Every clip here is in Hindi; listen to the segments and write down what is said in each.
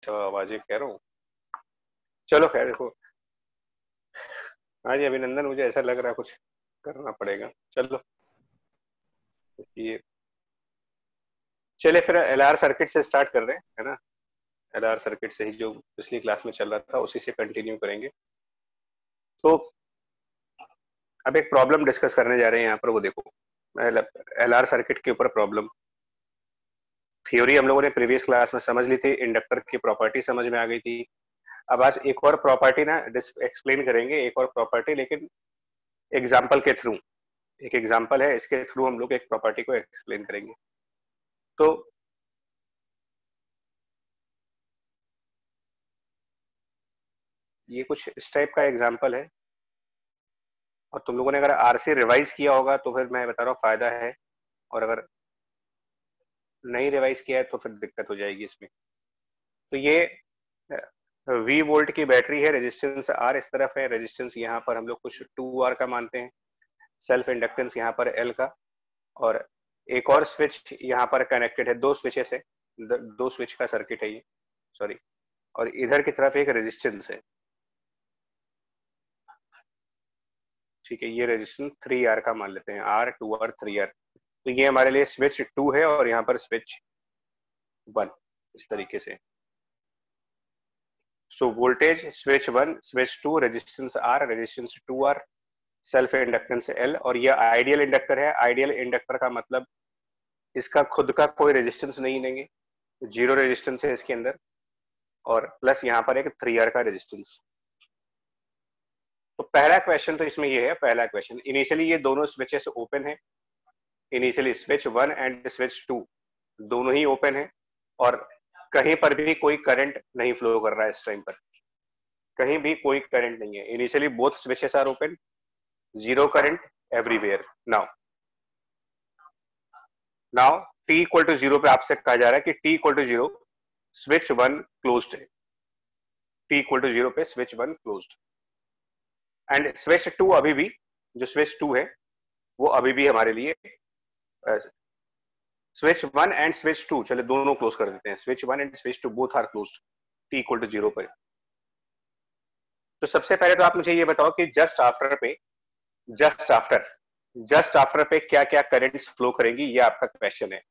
आवाजें कह रहा हूँ। चलो खैर देखो, हाँ जी अभिनंदन, मुझे ऐसा लग रहा है कुछ करना पड़ेगा। चलो ये चले फिर एलआर सर्किट से स्टार्ट कर रहे हैं, है ना। एलआर सर्किट से ही जो पिछली क्लास में चल रहा था उसी से कंटिन्यू करेंगे। तो अब एक प्रॉब्लम डिस्कस करने जा रहे हैं यहाँ पर, वो देखो एलआर सर्किट के ऊपर प्रॉब्लम। थ्योरी हम लोगों ने प्रीवियस क्लास में समझ ली थी, इंडक्टर की प्रॉपर्टी समझ में आ गई थी। अब आज एक और प्रॉपर्टी ना एक्सप्लेन करेंगे, एक और प्रॉपर्टी, लेकिन एग्जाम्पल के थ्रू। एक एग्जाम्पल है, इसके थ्रू हम लोग एक प्रॉपर्टी को एक्सप्लेन करेंगे। तो ये कुछ इस टाइप का एग्जाम्पल है, और तुम लोगों ने अगर आरसी रिवाइज किया होगा तो फिर मैं बता रहा हूँ फायदा है, और अगर नहीं रिवाइज किया है तो फिर दिक्कत हो जाएगी इसमें। तो ये V वोल्ट की बैटरी है, रेजिस्टेंस R इस तरफ है, रेजिस्टेंस यहाँ पर हम लोग कुछ 2R का मानते हैं, सेल्फ इंडक्टेंस यहाँ पर L का, और एक और स्विच यहाँ पर कनेक्टेड है, दो स्विचेस है, दो स्विच का सर्किट है ये, सॉरी। और इधर की तरफ एक रेजिस्टेंस है, ठीक है। ये रेजिस्टेंस 3R का मान लेते हैं, R 2R 3R। तो ये हमारे लिए स्विच 2 है और यहाँ पर स्विच 1, इस तरीके से। So voltage switch 1, switch 2, resistance R, resistance 2R, self inductance L। और ये आइडियल इंडक्टर है। आइडियल इंडक्टर का मतलब इसका खुद का कोई रेजिस्टेंस नहीं लेंगे, जीरो रेजिस्टेंस है इसके अंदर, और प्लस यहाँ पर एक 3R का रेजिस्टेंस। तो पहला क्वेश्चन तो इसमें ये है, पहला क्वेश्चन, इनिशियली ये दोनों स्विचेस ओपन है, इनिशियली स्विच 1 एंड स्विच 2 दोनों ही ओपन है, और कहीं पर भी कोई करंट नहीं फ्लो कर रहा है इस टाइम पर, कहीं भी कोई करंट नहीं है। Initially both switches are open, zero current everywhere. Now t equal to zero पे आपसे कहा जा रहा है कि t equal to zero switch 1 closed है, t इक्वल टू जीरो पे स्विच 1 क्लोज्ड, एंड स्विच 2 अभी भी, जो स्विच 2 है वो अभी भी हमारे लिए, स्विच 1 एंड स्विच 2 चले दोनों क्लोज कर देते हैं, switch 1 and switch 2 both are closed t equal to zero पर। तो सबसे पहले तो आप मुझे ये बताओ कि जस्ट आफ्टर पे, जस्ट आफ्टर पे क्या क्या करंट्स फ्लो करेंगी, ये आपका क्वेश्चन है।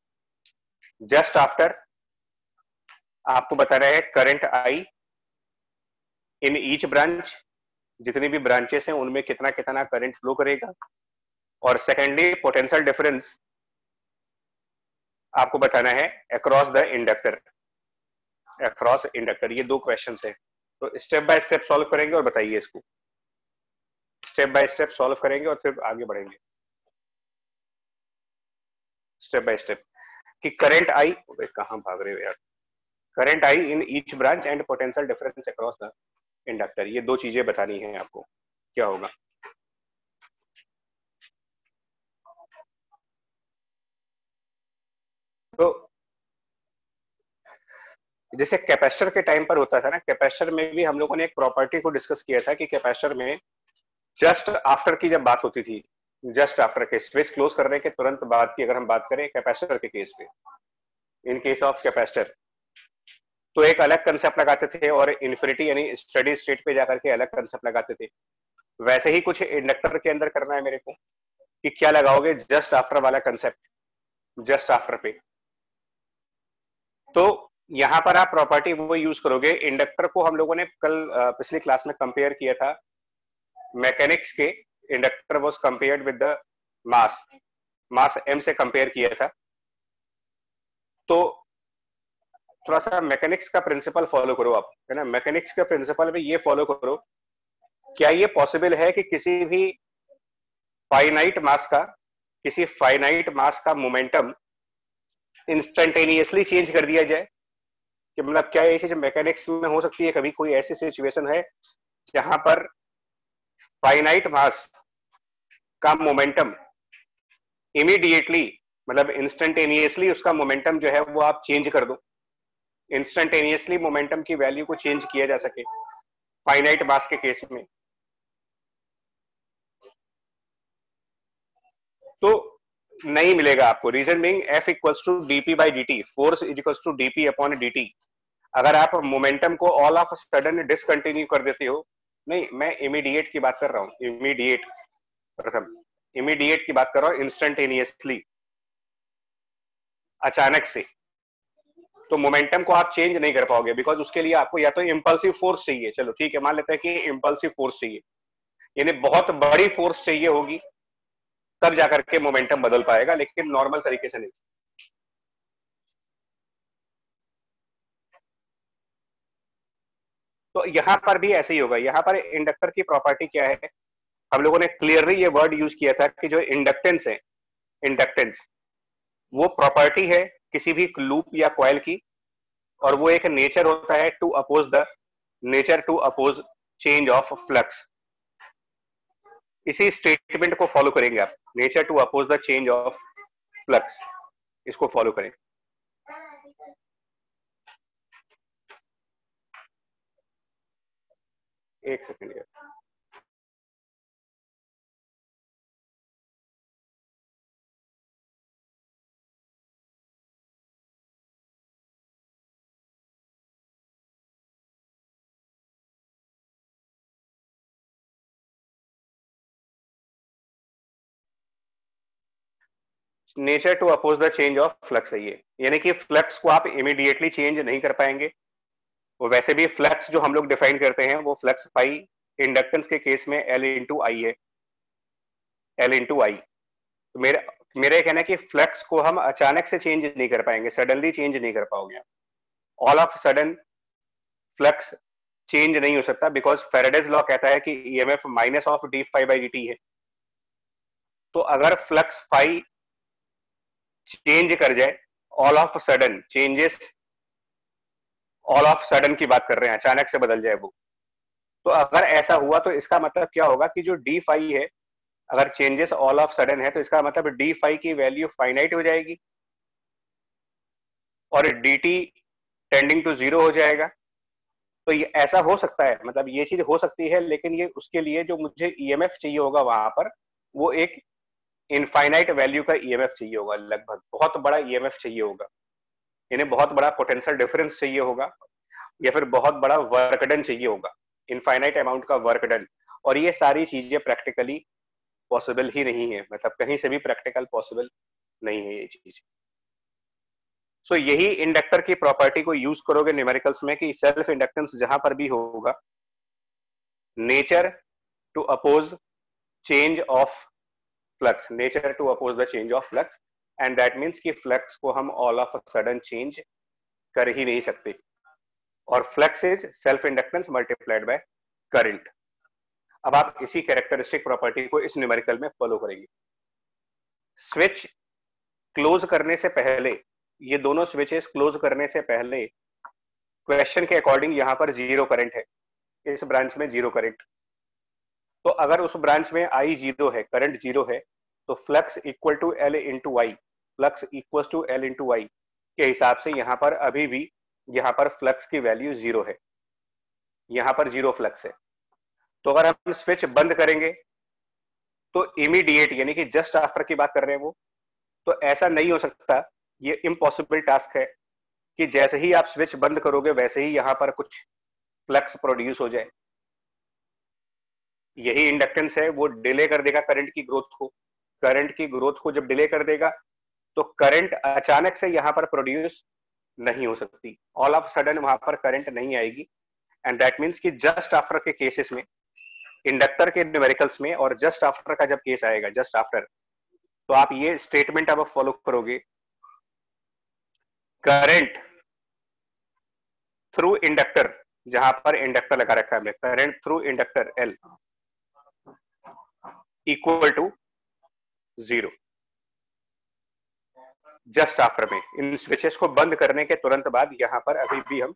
जस्ट आफ्टर आपको बताना है current I in each branch, जितनी भी ब्रांचेस हैं उनमें कितना कितना करंट फ्लो करेगा। और सेकेंडली पोटेंशियल डिफरेंस आपको बताना है across the inductor, across inductor. ये दो क्वेश्चंस है, तो स्टेप बाय स्टेप सॉल्व करेंगे और बताइए इसको, स्टेप बाय स्टेप सॉल्व करेंगे और फिर आगे बढ़ेंगे स्टेप बाय स्टेप। कि करंट आई, कहां भाग रहे हो यार, current I in each branch and potential difference across the inductor, ये दो चीजें बतानी है आपको, क्या होगा। तो जैसे कैपेसिटर के टाइम पर होता था ना, कैपेसिटर में भी हम लोगों ने एक प्रॉपर्टी को डिस्कस किया था कि कैपेसिटर में जस्ट आफ्टर की जब बात होती थी, जस्ट आफ्टर के स्विच क्लोज करने के तुरंत बाद की अगर हम बात करें कैपेसिटर के केस पे, इन केस ऑफ कैपेसिटर, तो एक अलग कंसेप्ट लगाते थे, और इन्फिनिटी यानी स्टडी स्टेट पे जाकर के अलग कंसेप्ट लगाते थे। वैसे ही कुछ इंडक्टर के अंदर करना है मेरे को, कि क्या लगाओगे जस्ट आफ्टर वाला कंसेप्ट, जस्ट आफ्टर पे। तो यहां पर आप प्रॉपर्टी वो यूज करोगे, इंडक्टर को हम लोगों ने कल पिछली क्लास में कंपेयर किया था मैकेनिक्स के, inductor was compared with the mass, mass m से कंपेयर किया था। तो थोड़ा सा मैकेनिक्स का प्रिंसिपल फॉलो करो आप, है ना, मैकेनिक्स का प्रिंसिपल में ये फॉलो करो, क्या ये पॉसिबल है कि किसी भी फाइनाइट मास का, किसी फाइनाइट मास का मोमेंटम इंस्टेंटेनियसली चेंज कर दिया जाए, कि मतलब क्या ये चीज मैकेनिक्स में हो सकती है, कभी कोई ऐसी सिचुएशन है जहां पर फाइनाइट मास का मोमेंटम इमीडिएटली, मतलब इंस्टेंटेनियसली उसका मोमेंटम जो है वो आप चेंज कर दो, इंस्टेंटेनियसली मोमेंटम की वैल्यू को चेंज किया जा सके फाइनाइट मास के केस में। तो नहीं मिलेगा आपको, reason being F equals to dp by dt, force is equals to dp upon dt। अगर आप मोमेंटम को ऑल ऑफ सडन डिसकंटिन्यू कर देते हो, नहीं मैं इमीडिएट की बात कर रहा हूँ, इमीडिएट, प्रथम इमीडिएट की बात कर रहा हूँ, इंस्टेंटेनियसली, अचानक से, तो मोमेंटम को आप चेंज नहीं कर पाओगे, बिकॉज उसके लिए आपको या तो इम्पल्सिव फोर्स चाहिए, चलो ठीक है मान लेते हैं कि इम्पल्सिव फोर्स चाहिए, यानी बहुत बड़ी फोर्स चाहिए होगी, तब जाकर के मोमेंटम बदल पाएगा, लेकिन नॉर्मल तरीके से नहीं। तो यहां पर भी ऐसे ही होगा, यहां पर इंडक्टर की प्रॉपर्टी क्या है, हम लोगों ने क्लियरली ये वर्ड यूज किया था कि जो इंडक्टेंस है, इंडक्टेंस वो प्रॉपर्टी है किसी भी लूप या कॉइल की, और वो एक नेचर होता है to oppose the, nature to oppose change of flux. इसी स्टेटमेंट को फॉलो करेंगे आप, nature to oppose the change of flux, इसको फॉलो करें। एक सेकेंड यार, nature to oppose the change of flux है ये, यानी कि फ्लक्स को आप इमीडिएटली चेंज नहीं कर पाएंगे। वो वैसे भी फ्लक्स जो हम लोग डिफाइन करते हैं वो फ्लक्स पाई इंडक्टेंस के केस में एल इंटू आई है, एल इंटू आई। तो मेरा मेरा ये कहना है कि फ्लक्स को हम अचानक से चेंज नहीं कर पाएंगे, सडनली चेंज नहीं कर पाओगे, all of sudden flux change नहीं हो सकता, बिकॉज फेराडेज लॉ कहता है कि EMF minus of D phi by D T है। तो अगर फ्लक्स फाई चेंज कर जाए, all of sudden changes, all of sudden की बात कर रहे हैं, अचानक से बदल जाए वो, तो अगर ऐसा हुआ तो इसका मतलब क्या होगा कि जो डी फाई है, अगर चेंजेस ऑल ऑफ सडन है तो इसका मतलब डी फाई की वैल्यू फाइनाइट हो जाएगी और D T tending to zero हो जाएगा। तो ये ऐसा हो सकता है, मतलब ये चीज हो सकती है, लेकिन ये उसके लिए जो मुझे ईएमएफ चाहिए होगा वहां पर, वो एक इनफाइनाइट वैल्यू का ईएमएफ चाहिए होगा, लगभग बहुत बड़ा ईएमएफ चाहिए होगा, इन्हें बहुत बड़ा पोटेंशियल डिफरेंस चाहिए होगा, या फिर बहुत बड़ा वर्क डन चाहिए होगा, इनफाइनाइट अमाउंट का वर्क डन। और ये सारी चीजें प्रैक्टिकली पॉसिबल ही नहीं है, मतलब कहीं से भी प्रैक्टिकल पॉसिबल नहीं है ये चीज। सो यही इंडक्टर की प्रॉपर्टी को यूज करोगे न्यूमेरिकल्स में कि सेल्फ इंडक्टेंस जहां पर भी होगा, nature to oppose change of flux, nature to oppose the change of flux, and that means कि फ्लक्स को हम ऑल ऑफ सडन चेंज कर ही नहीं सकते, और flux is self inductance multiplied by current. अब आप इसी कैरेक्टरिस्टिक प्रॉपर्टी को इस न्यूमेरिकल में फॉलो करेंगे। स्विच क्लोज करने से पहले, ये दोनों स्विचेस क्लोज करने से पहले क्वेश्चन के अकॉर्डिंग यहां पर जीरो करंट है, इस ब्रांच में जीरो करंट। तो अगर उस ब्रांच में आई जीरो है, करंट जीरो है, तो flux equal to L into I, flux equal to L into I के हिसाब से यहां पर अभी भी यहां पर फ्लक्स की वैल्यू जीरो है, यहां पर जीरो फ्लक्स है। तो अगर हम स्विच बंद करेंगे तो इमीडिएट, यानी कि जस्ट आफ्टर की बात कर रहे हैं वो, तो ऐसा नहीं हो सकता, ये इम्पॉसिबल टास्क है कि जैसे ही आप स्विच बंद करोगे वैसे ही यहां पर कुछ फ्लक्स प्रोड्यूस हो जाए। यही इंडक्टेंस है, वो डिले कर देगा करंट की ग्रोथ को, करंट की ग्रोथ को जब डिले कर देगा तो करंट अचानक से यहां पर प्रोड्यूस नहीं हो सकती, ऑल ऑफ सडन वहां पर करंट नहीं आएगी। एंड दैट मीन्स कि जस्ट आफ्टर के केसेस में, इंडक्टर के न्यूमेरिकल्स में, और जस्ट आफ्टर का जब केस आएगा, जस्ट आफ्टर, तो आप ये स्टेटमेंट अब फॉलो करोगे, करंट थ्रू इंडक्टर, जहां पर इंडक्टर लगा रखा है हमने, current through inductor L equal to zero. Just after में, इन स्विचेस को बंद करने के तुरंत बाद यहां पर अभी भी हम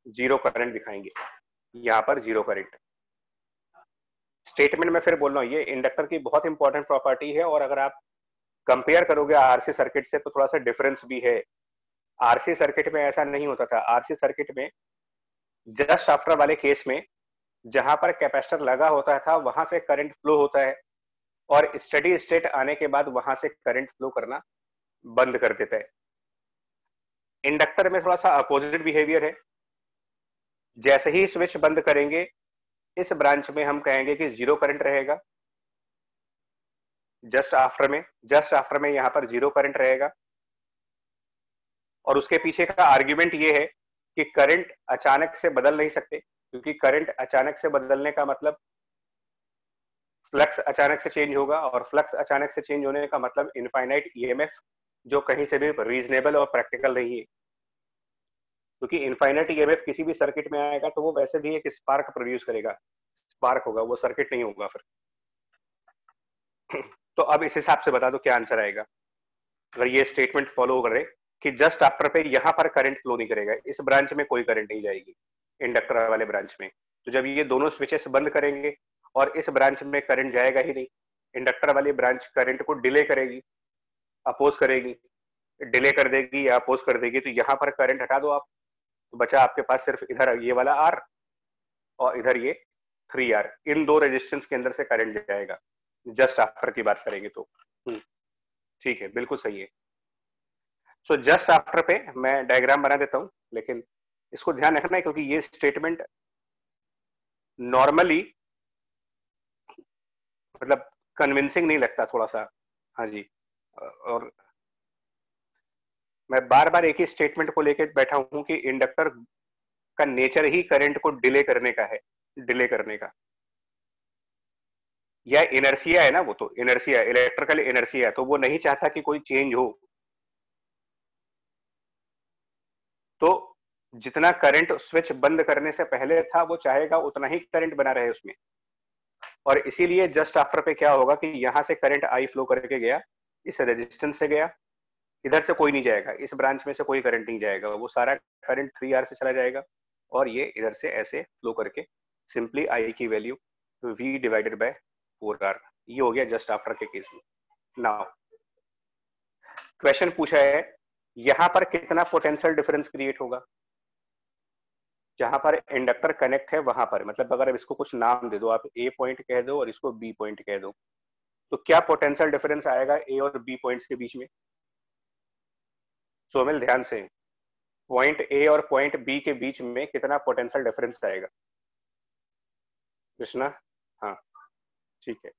जीरो करंट दिखाएंगे, यहां पर जीरो करंट। स्टेटमेंट में फिर बोल रहा हूं, ये इंडक्टर की बहुत इंपॉर्टेंट प्रॉपर्टी है, और अगर आप कंपेयर करोगे आरसी सर्किट से तो थोड़ा सा डिफरेंस भी है। आरसी सर्किट में ऐसा नहीं होता था, आरसी सर्किट में जस्ट आफ्टर वाले केस में जहां पर कैपेसिटर लगा होता था वहां से करंट फ्लो होता है, और स्टेडी स्टेट आने के बाद वहां से करंट फ्लो करना बंद कर देता है। इंडक्टर में थोड़ा सा अपोजिट बिहेवियर है, जैसे ही स्विच बंद करेंगे इस ब्रांच में हम कहेंगे कि जीरो करंट रहेगा, जस्ट आफ्टर में यहाँ पर जीरो करंट रहेगा। और उसके पीछे का आर्ग्यूमेंट ये है कि करंट अचानक से बदल नहीं सकते, क्योंकि करंट अचानक से बदलने का मतलब फ्लक्स अचानक से चेंज होगा, और फ्लक्स अचानक से चेंज होने का मतलब इनफाइनाइट ईएमएफ, जो कहीं से भी रीजनेबल और प्रैक्टिकल नहीं है। क्योंकि इनफाइनाइट ईएमएफ किसी भी सर्किट में आएगा तो वो वैसे भी एक स्पार्क प्रोड्यूस करेगा, स्पार्क होगा, वो सर्किट नहीं होगा फिर। तो अब इस हिसाब से बता दो क्या आंसर आएगा अगर ये स्टेटमेंट फॉलो करे कि जस्ट आफ्टर पे यहां पर करंट फ्लो नहीं करेगा, इस ब्रांच में कोई करंट नहीं जाएगी इंडक्टर वाले ब्रांच में। तो जब ये दोनों स्विचेस बंद करेंगे और इस ब्रांच में करंट जाएगा ही नहीं, इंडक्टर वाली ब्रांच करंट को डिले करेगी, अपोज करेगी, डिले कर देगी या अपोज कर देगी, तो यहाँ पर करंट हटा दो आप, तो बचा आपके पास सिर्फ इधर ये वाला आर और इधर ये 3R। इन दो रेजिस्टेंस के अंदर से करंट जाएगा जस्ट आफ्टर की बात करेंगे तो। ठीक है, बिल्कुल सही है। सो जस्ट आफ्टर पे मैं डायग्राम बना देता हूं, लेकिन इसको ध्यान रखना है क्योंकि ये स्टेटमेंट नॉर्मली मतलब कन्विंसिंग नहीं लगता थोड़ा सा। हाँ जी, और मैं बार बार एक ही स्टेटमेंट को लेकर बैठा हूं कि इंडक्टर का नेचर ही करंट को डिले करने का है, डिले करने का, या इनर्सिया है ना, वो तो इनर्सिया, इलेक्ट्रिकल इनर्सिया, तो वो नहीं चाहता कि कोई चेंज हो। तो जितना करंट स्विच बंद करने से पहले था वो चाहेगा उतना ही करंट बना रहे उसमें। और इसीलिए जस्ट आफ्टर पे क्या होगा कि यहां से करंट आई फ्लो करके गया, इस रेजिस्टेंस से गया, इधर से कोई नहीं जाएगा, इस ब्रांच में से कोई करंट नहीं जाएगा, वो सारा करंट 3R से चला जाएगा और ये इधर से ऐसे फ्लो करके सिंपली आई की value V divided by 4R, ये हो गया जस्ट आफ्टर के केस में। नाउ क्वेश्चन पूछा है यहां पर कितना पोटेंशियल डिफरेंस क्रिएट होगा, जहां पर इंडक्टर कनेक्ट है वहां पर, मतलब अगर इसको कुछ नाम दे दो आप, ए पॉइंट कह दो और इसको बी पॉइंट कह दो, तो क्या पोटेंशियल डिफरेंस आएगा ए और बी पॉइंट्स के बीच में? सोमिल ध्यान से, पॉइंट ए और पॉइंट बी के बीच में कितना पोटेंशियल डिफरेंस आएगा? कृष्णा, हाँ ठीक है।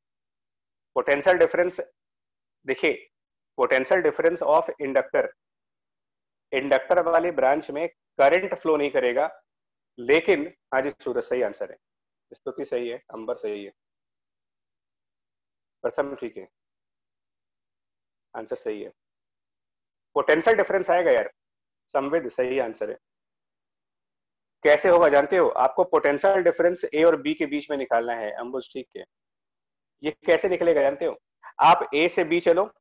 पोटेंशियल डिफरेंस देखिए, potential difference of inductor, inductor वाली ब्रांच में करंट फ्लो नहीं करेगा, लेकिन हाँ जी सूरज सही आंसर है, स्तुति सही है, अंबर सही है, प्रथम ठीक है, आंसर सही है। पोटेंशियल डिफरेंस आएगा यार, संविद सही आंसर है। कैसे होगा जानते हो? आपको पोटेंशियल डिफरेंस ए और बी के बीच में निकालना है, अंबुज ठीक है। ये कैसे निकलेगा जानते हो? आप ए से बी चलो,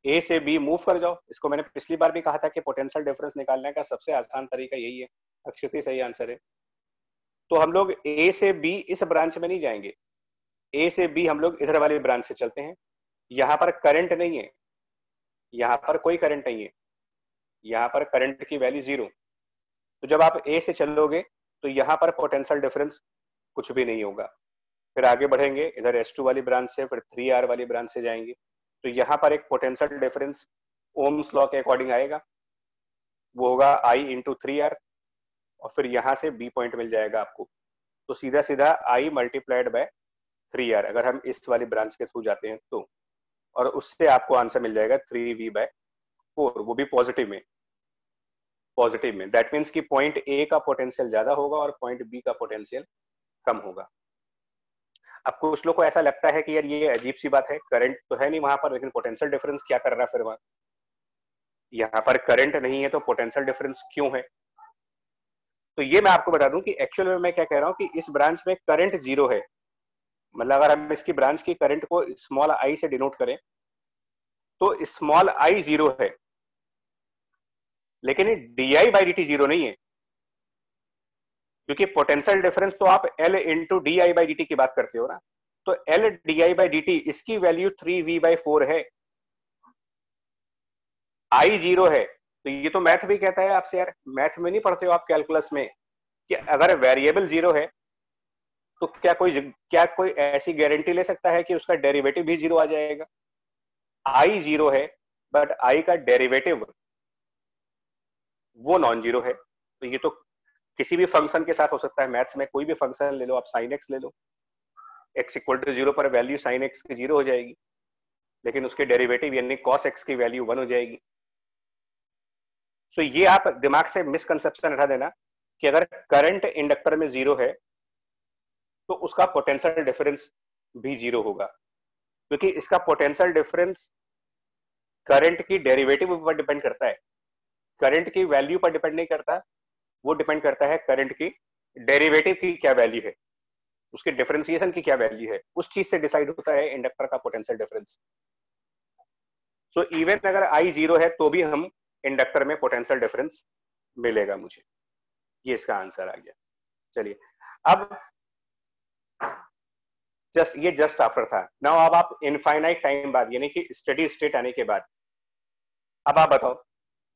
ए से बी मूव कर जाओ, इसको मैंने पिछली बार भी कहा था कि पोटेंशियल डिफरेंस निकालने का सबसे आसान तरीका यही है। अक्षिति सही आंसर है। तो हम लोग ए से बी इस ब्रांच में नहीं जाएंगे, ए से बी हम लोग इधर वाली ब्रांच से चलते हैं। यहाँ पर करंट नहीं है, यहाँ पर कोई करंट नहीं है, यहाँ पर करंट की वैल्यू 0। तो जब आप ए से चलोगे तो यहाँ पर पोटेंशियल डिफरेंस कुछ भी नहीं होगा। फिर आगे बढ़ेंगे, इधर S2 वाली ब्रांच से, फिर 3R वाली ब्रांच से जाएंगे, तो यहाँ पर एक पोटेंशियल डिफरेंस ओम्स लॉ के अकॉर्डिंग आएगा, वो होगा I इंटू 3R, और फिर यहाँ से B पॉइंट मिल जाएगा आपको, तो सीधा सीधा I मल्टीप्लाइड बाय 3R अगर हम इस वाली ब्रांच के थ्रू जाते हैं तो, और उससे आपको आंसर मिल जाएगा 3V/4, वो भी पॉजिटिव में, पॉजिटिव में। दैट मीन्स कि पॉइंट ए का पोटेंशियल ज्यादा होगा और पॉइंट बी का पोटेंशियल कम होगा। अब कुछ लोग को ऐसा लगता है कि यार ये अजीब सी बात है, करंट तो है नहीं वहां पर, लेकिन पोटेंशियल डिफरेंस क्या कर रहा है फिर वहां? यहाँ पर करंट नहीं है तो पोटेंशियल डिफरेंस क्यों है? तो ये मैं आपको बता दूं कि एक्चुअल में मैं क्या कह रहा हूँ कि इस ब्रांच में करंट 0 है, मतलब अगर हम इसकी ब्रांच की करंट को स्मॉल आई से डिनोट करें तो स्मॉल आई 0 है, लेकिन di/dt 0 नहीं है, क्योंकि पोटेंशियल डिफरेंस तो आप L इंटू di/dt की बात करते हो ना, तो L di/dt इसकी वैल्यू 3V/4 है, I 0 है। तो ये तो मैथ भी कहता है आपसे, यार मैथ में नहीं पढ़ते हो आप कैलकुलस में, कि अगर वेरिएबल 0 है तो क्या कोई ऐसी गारंटी ले सकता है कि उसका डेरिवेटिव भी 0 आ जाएगा? I 0 है, बट I का डेरिवेटिव वो नॉन जीरो है, तो ये तो किसी भी फंक्शन के साथ हो सकता है, मैथ्स में कोई भी फंक्शन ले लो आप, साइन एक्स ले लो, एक्स इक्वल टू 0 पर वैल्यू साइन एक्स की 0 हो जाएगी, लेकिन उसके डेरिवेटिव यानी कॉस एक्स की वैल्यू 1 हो जाएगी। सो ये आप दिमाग से मिसकंसेप्शन हटा देना कि अगर करंट इंडक्टर में 0 है तो उसका पोटेंशियल डिफरेंस भी 0 होगा, क्योंकि इसका पोटेंशियल डिफरेंस करंट की डेरिवेटिव पर डिपेंड करता है, करंट की वैल्यू पर डिपेंड नहीं करता, वो डिपेंड करता है करंट की डेरिवेटिव की क्या वैल्यू है, उसके डिफरेंशिएशन की क्या वैल्यू है, उस चीज से डिसाइड होता है इंडक्टर का पोटेंशियल डिफरेंस। सो इवन अगर आई 0 है तो भी हम इंडक्टर में पोटेंशियल डिफरेंस मिलेगा मुझे। ये इसका आंसर आ गया। चलिए अब जस्ट आफ्टर था। नाउ अब आप इनफाइनाइट टाइम बाद यानी कि स्टेडी स्टेट आने के बाद अब आप बताओ,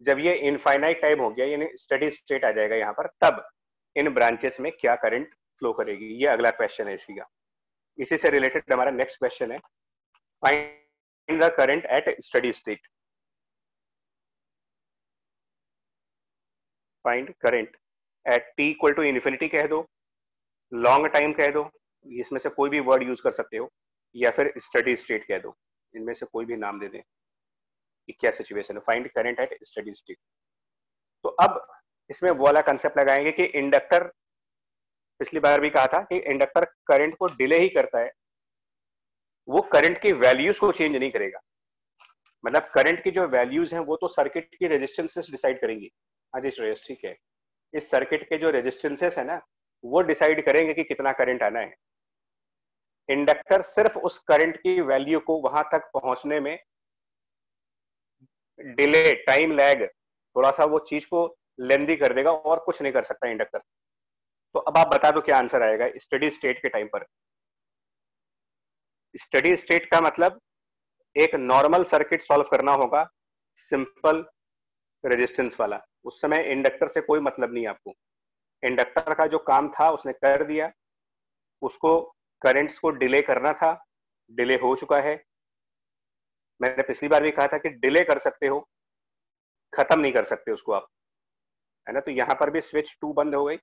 जब ये इनफाइनाइट टाइम हो गया यानी स्टेडी स्टेट आ जाएगा यहाँ पर, तब इन ब्रांचेस में क्या करंट फ्लो करेगी, ये अगला क्वेश्चन है इसकी का। इसी से रिलेटेड हमारा नेक्स्ट क्वेश्चन है, find the current at steady state. Find current at T equal to infinity कह दो, लॉन्ग टाइम कह दो, इसमें से कोई भी वर्ड यूज कर सकते हो, या फिर स्टडी स्टेट कह दो, इनमें से कोई भी नाम दे दें कि क्या सिचुएशन है। Find current eight steady state. तो अब इसमें वो वाला कंसेप्ट लगाएंगे कि इंडक्टर, पिछली बार भी कहा था कि इंडक्टर करंट को डिले ही करता है, वो करंट की वैल्यूज को चेंज नहीं करेगा। मतलब करंट की जो वैल्यूज हैं वो तो सर्किट की रेजिस्टेंसेस डिसाइड करेंगी। हाँ जी श्रेयस, ठीक है, इस सर्किट के जो रेजिस्टेंसेस है ना वो डिसाइड करेंगे कि कितना करंट आना है। इंडक्टर सिर्फ उस करंट की वैल्यू को वहां तक पहुंचने में डिले, टाइम लैग, थोड़ा सा वो चीज को लेंदी कर देगा और कुछ नहीं कर सकता इंडक्टर। तो अब आप बता दो क्या आंसर आएगा स्टडी स्टेट के टाइम पर। स्टडी स्टेट का मतलब एक नॉर्मल सर्किट सॉल्व करना होगा, सिंपल रेजिस्टेंस वाला। उस समय इंडक्टर से कोई मतलब नहीं आपको, इंडक्टर का जो काम था उसने कर दिया, उसको करंट्स को डिले करना था, डिले हो चुका है। मैंने पिछली बार भी कहा था कि डिले कर सकते हो, खत्म नहीं कर सकते उसको आप, है ना। तो यहाँ पर भी स्विच 2 बंद हो गई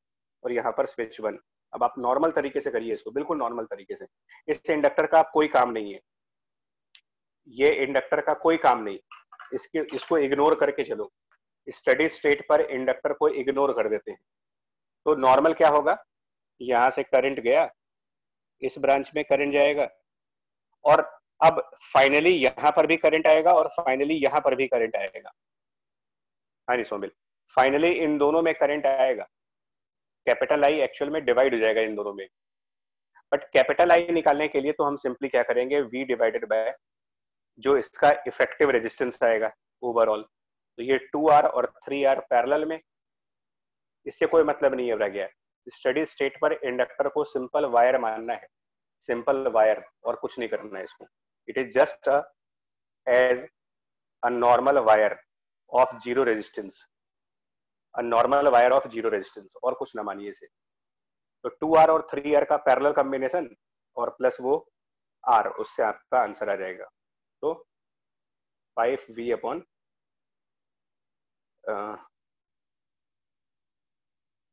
और यहाँ पर स्विच 1। अब आप नॉर्मल तरीके से करिए इसको, बिल्कुल नॉर्मल तरीके से। इससे इंडक्टर का कोई काम नहीं है, ये इंडक्टर का कोई काम नहीं, इसको इग्नोर करके चलो। स्टडी स्टेट पर इंडक्टर को इग्नोर कर देते हैं। तो नॉर्मल क्या होगा, यहां से करंट गया, इस ब्रांच में करंट जाएगा, और अब फाइनली यहां पर भी करंट आएगा और फाइनली यहां पर भी करंट आएगा। हाँ जी सोमिल, फाइनली इन दोनों में करंट आएगा। कैपिटल आई एक्चुअल में डिवाइड हो जाएगा इन दोनों में, बट कैपिटल आई निकालने के लिए तो हम सिंपली क्या करेंगे, V डिवाइडेड बाय जो इसका इफेक्टिव रेजिस्टेंस आएगा ओवरऑल। तो ये 2R और 3R पैरेलल में, इससे कोई मतलब नहीं है रह गया। स्टडी स्टेट पर इंडक्टर को सिंपल वायर मानना है, सिंपल वायर, और कुछ नहीं करना है इसको। It is just as a normal wire of zero resistance, a normal wire of zero resistance, और कुछ ना मानिए इसे। तो 2R और 3R का पैरेलल कॉम्बिनेशन और प्लस वो R, उससे आपका आंसर आ जाएगा। तो 5V अपॉन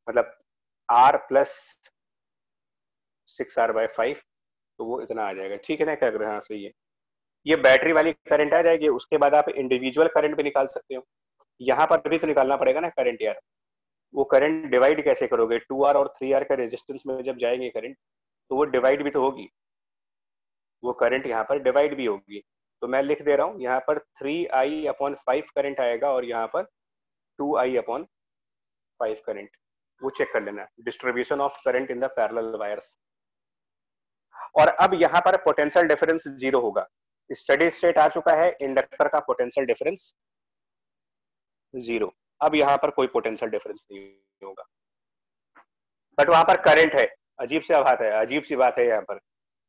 मतलब R प्लस 6R/5, तो वो इतना आ जाएगा। ठीक है ना, क्या कर रहे हैं, सही है। ये बैटरी वाली करंट आ जाएगी, उसके बाद आप इंडिविजुअल करंट भी निकाल सकते हो। यहाँ पर भी तो निकालना पड़ेगा ना करंट यार। वो करंट डिवाइड कैसे करोगे, 2R और 3R का रेजिस्टेंस में जब जाएंगे करंट, तो वो डिवाइड भी तो होगी, वो करंट यहाँ पर डिवाइड भी होगी। तो मैं लिख दे रहा हूँ यहाँ पर 3I/5 करंट आएगा और यहाँ पर 2I/5 करंट। वो चेक कर लेना, distribution of current in the parallel wires. और अब यहाँ पर पोटेंशियल डिफरेंस 0 होगा। स्टडी स्टेट आ चुका है, इंडक्टर का पोटेंशियल डिफरेंस 0। अब यहाँ पर कोई पोटेंशियल डिफरेंस नहीं होगा, बट वहां पर करंट है। अजीब सी बात है, अजीब सी बात है यहाँ पर।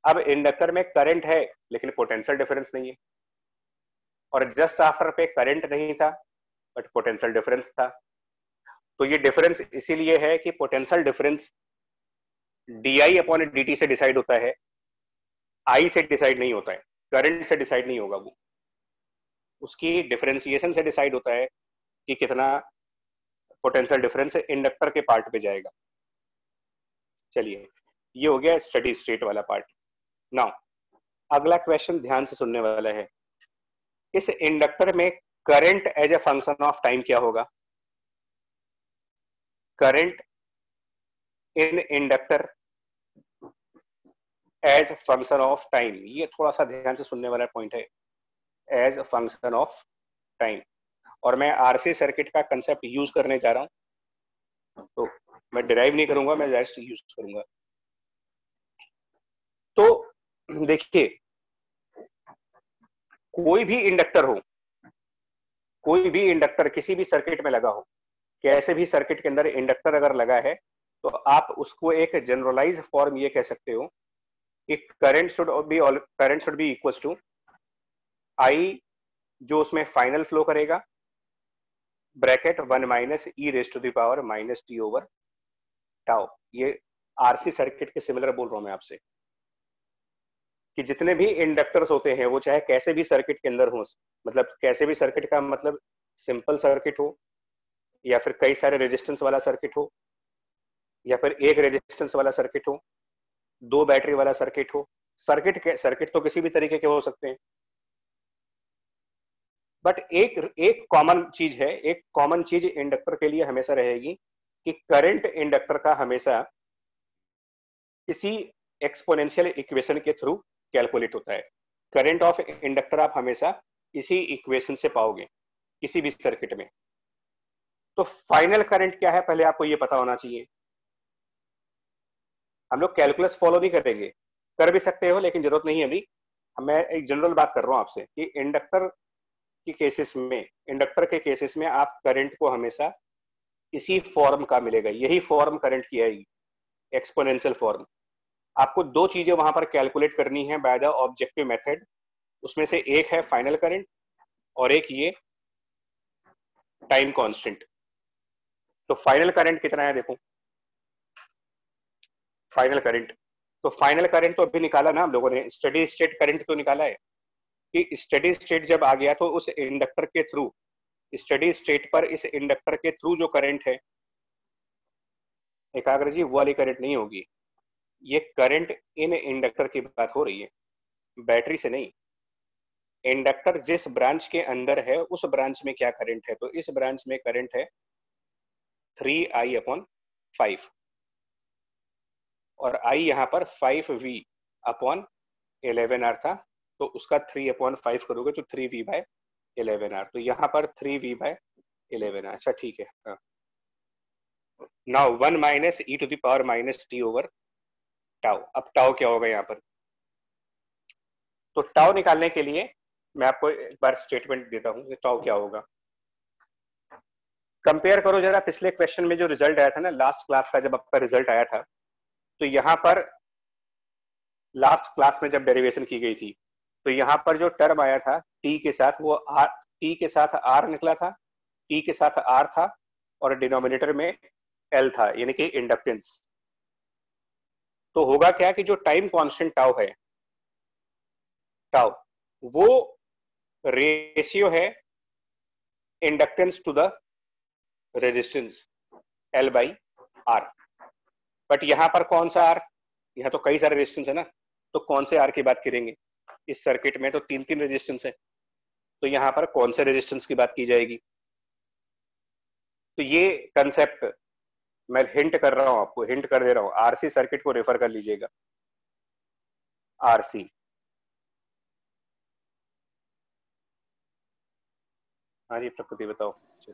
अब इंडक्टर में करंट है लेकिन पोटेंशियल डिफरेंस नहीं है, और जस्ट आफ्टर पे करंट नहीं था बट पोटेंशियल डिफरेंस था। तो ये डिफरेंस इसीलिए है कि पोटेंशियल डिफरेंस di/dt से डिसाइड होता है, आई से डिसाइड नहीं होता है, करंट से डिसाइड नहीं होगा। वो उसकी डिफरेंशिएशन से डिसाइड होता है कि कितना पोटेंशियल डिफरेंस इंडक्टर के पार्ट पे जाएगा। चलिए, ये हो गया स्टडी स्टेट वाला पार्ट। नाउ अगला क्वेश्चन ध्यान से सुनने वाला है, इस इंडक्टर में current as a function of time क्या होगा? Current in inductor as function of time, ये थोड़ा सा ध्यान से सुनने वाला पॉइंट है, एज फंक्शन ऑफ टाइम। और मैं आरसी सर्किट का कंसेप्ट यूज करने जा रहा हूं, तो मैं डिराइव नहीं करूंगा, मैं जस्ट यूज करूंगा। तो देखिए, कोई भी इंडक्टर हो, कोई भी इंडक्टर किसी भी सर्किट में लगा हो, कैसे भी सर्किट के अंदर इंडक्टर अगर लगा है, तो आप उसको एक जनरलाइज फॉर्म ये कह सकते हो कि current should be equal to I, जो उसमें फाइनल फ्लो करेगा, bracket 1 minus E raise to the power minus T over tau. ये आरसी सर्किट के सिमिलर बोल रहा हूं मैं आपसे, कि जितने भी इंडक्टर्स होते हैं वो चाहे कैसे भी सर्किट के अंदर हो, मतलब कैसे भी सर्किट का मतलब सिंपल सर्किट हो, या फिर कई सारे रेजिस्टेंस वाला सर्किट हो, या फिर एक रेजिस्टेंस वाला सर्किट हो, दो बैटरी वाला सर्किट हो, सर्किट तो किसी भी तरीके के हो सकते हैं। बट एक कॉमन चीज है, एक कॉमन चीज इंडक्टर के लिए हमेशा रहेगी कि करंट इंडक्टर का हमेशा इसी एक्सपोनेंशियल इक्वेशन के थ्रू कैलकुलेट होता है। करंट ऑफ इंडक्टर आप हमेशा इसी इक्वेशन से पाओगे किसी भी सर्किट में। तो फाइनल करंट क्या है पहले आपको ये पता होना चाहिए। हम लोग कैलकुलस फॉलो नहीं करेंगे, कर भी सकते हो लेकिन जरूरत नहीं है अभी। मैं एक जनरल बात कर रहा हूं आपसे कि इंडक्टर के केसेस में आप करंट को हमेशा इसी फॉर्म का मिलेगा, यही फॉर्म करंट की आएगी, एक्सपोनेंशियल फॉर्म। आपको दो चीजें वहां पर कैलकुलेट करनी है बाय द ऑब्जेक्टिव मेथड, उसमें से एक है फाइनल करंट और एक ये टाइम कांस्टेंट। तो फाइनल करंट कितना है देखो, फाइनल करंट, तो फाइनल करंट तो अभी निकाला ना हम लोगों ने, स्टेडी स्टेट करंट तो निकाला है कि स्टेडी स्टेट जब आ गया तो उस इंडक्टर के थ्रू, स्टेडी स्टेट पर इस इंडक्टर के थ्रू जो करंट है, एकाग्र जी वो वाली करंट नहीं होगी, ये करंट इन इंडक्टर की बात हो रही है, बैटरी से नहीं। इंडक्टर जिस ब्रांच के अंदर है उस ब्रांच में क्या करंट है, तो इस ब्रांच में करंट है 3I/5, और I यहाँ पर 5V/11R था, तो उसका 3/5 करोगे तो 3V/11R, तो यहाँ पर 3V/11R। अच्छा ठीक है। Now 1 minus e to the power minus T over tau. अब टाउ क्या होगा यहाँ पर, तो टाउ निकालने के लिए मैं आपको एक बार स्टेटमेंट देता हूँ कि टाउ क्या होगा। कंपेयर करो जरा पिछले क्वेश्चन में जो रिजल्ट आया था ना, लास्ट क्लास का जब आपका रिजल्ट आया था, तो यहाँ पर लास्ट क्लास में जब डेरिवेशन की गई थी, तो यहाँ पर जो टर्म आया था टी के साथ, वो आर, टी के साथ आर निकला था, टी के साथ आर था, और डिनोमिनेटर में एल था, यानी कि इंडक्टेंस। तो होगा क्या कि जो टाइम कांस्टेंट टाउ है, टाउ वो रेशियो है inductance to the resistance L/R। But यहां पर कौन सा आर, यहाँ तो कई सारे रेजिस्टेंस है ना, तो कौन से आर की बात करेंगे, इस सर्किट में तो 3 रेजिस्टेंस है, तो यहाँ पर कौन से रेजिस्टेंस की बात की जाएगी। तो ये कंसेप्ट मैं हिंट कर रहा हूं आपको, हिंट कर दे रहा हूं, आरसी सर्किट को रेफर कर लीजिएगा, आरसी। हाँ जी प्रकृति बताओ। सर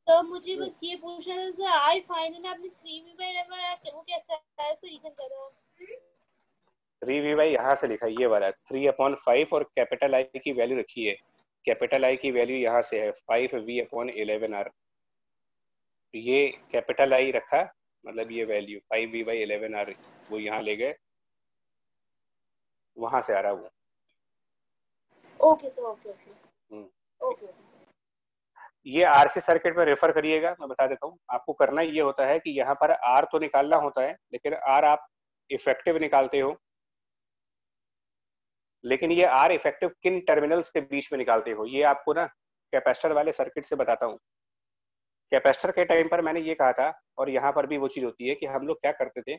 तो मुझे बस ये पूछना था सर, आई फाइनल आपने 3V/11 वो कैसा है, उसको रीजन करो। 3V यहाँ से लिखा है, ये वाला 3/5, और कैपिटल आई की वैल्यू रखी है, कैपिटल आई की वैल्यू यहाँ से है 5V/11R। ये कैपिटल आई रखा, मतलब ये वैल्यू 5V/11R वो यहाँ ले गए, वहां से आ रहा वो। Okay sir, okay okay. ये आरसी सर्किट में रेफर करिएगा, मैं बता देता हूँ आपको। करना ये होता है कि यहाँ पर आर तो निकालना होता है, लेकिन आर आप इफेक्टिव निकालते हो, लेकिन ये आर इफेक्टिव किन टर्मिनल्स के बीच में निकालते हो, ये आपको ना कैपेसिटर वाले सर्किट से बताता हूँ। कैपेसिटर के टाइम पर मैंने ये कहा था, और यहाँ पर भी वो चीज होती है कि हम लोग क्या करते थे,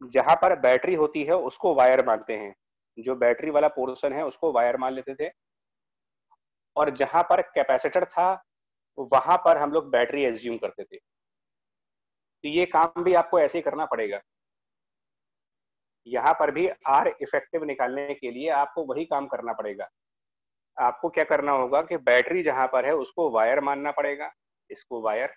जहां पर बैटरी होती है उसको वायर मानते हैं, जो बैटरी वाला पोर्शन है उसको वायर मान लेते थे, और जहां पर कैपेसिटर था वहां पर हम लोग बैटरी एज्यूम करते थे। तो ये काम भी आपको ऐसे ही करना पड़ेगा। यहाँ पर भी आर इफेक्टिव निकालने के लिए आपको वही काम करना पड़ेगा। आपको क्या करना होगा कि बैटरी जहां पर है उसको वायर मानना पड़ेगा, इसको वायर,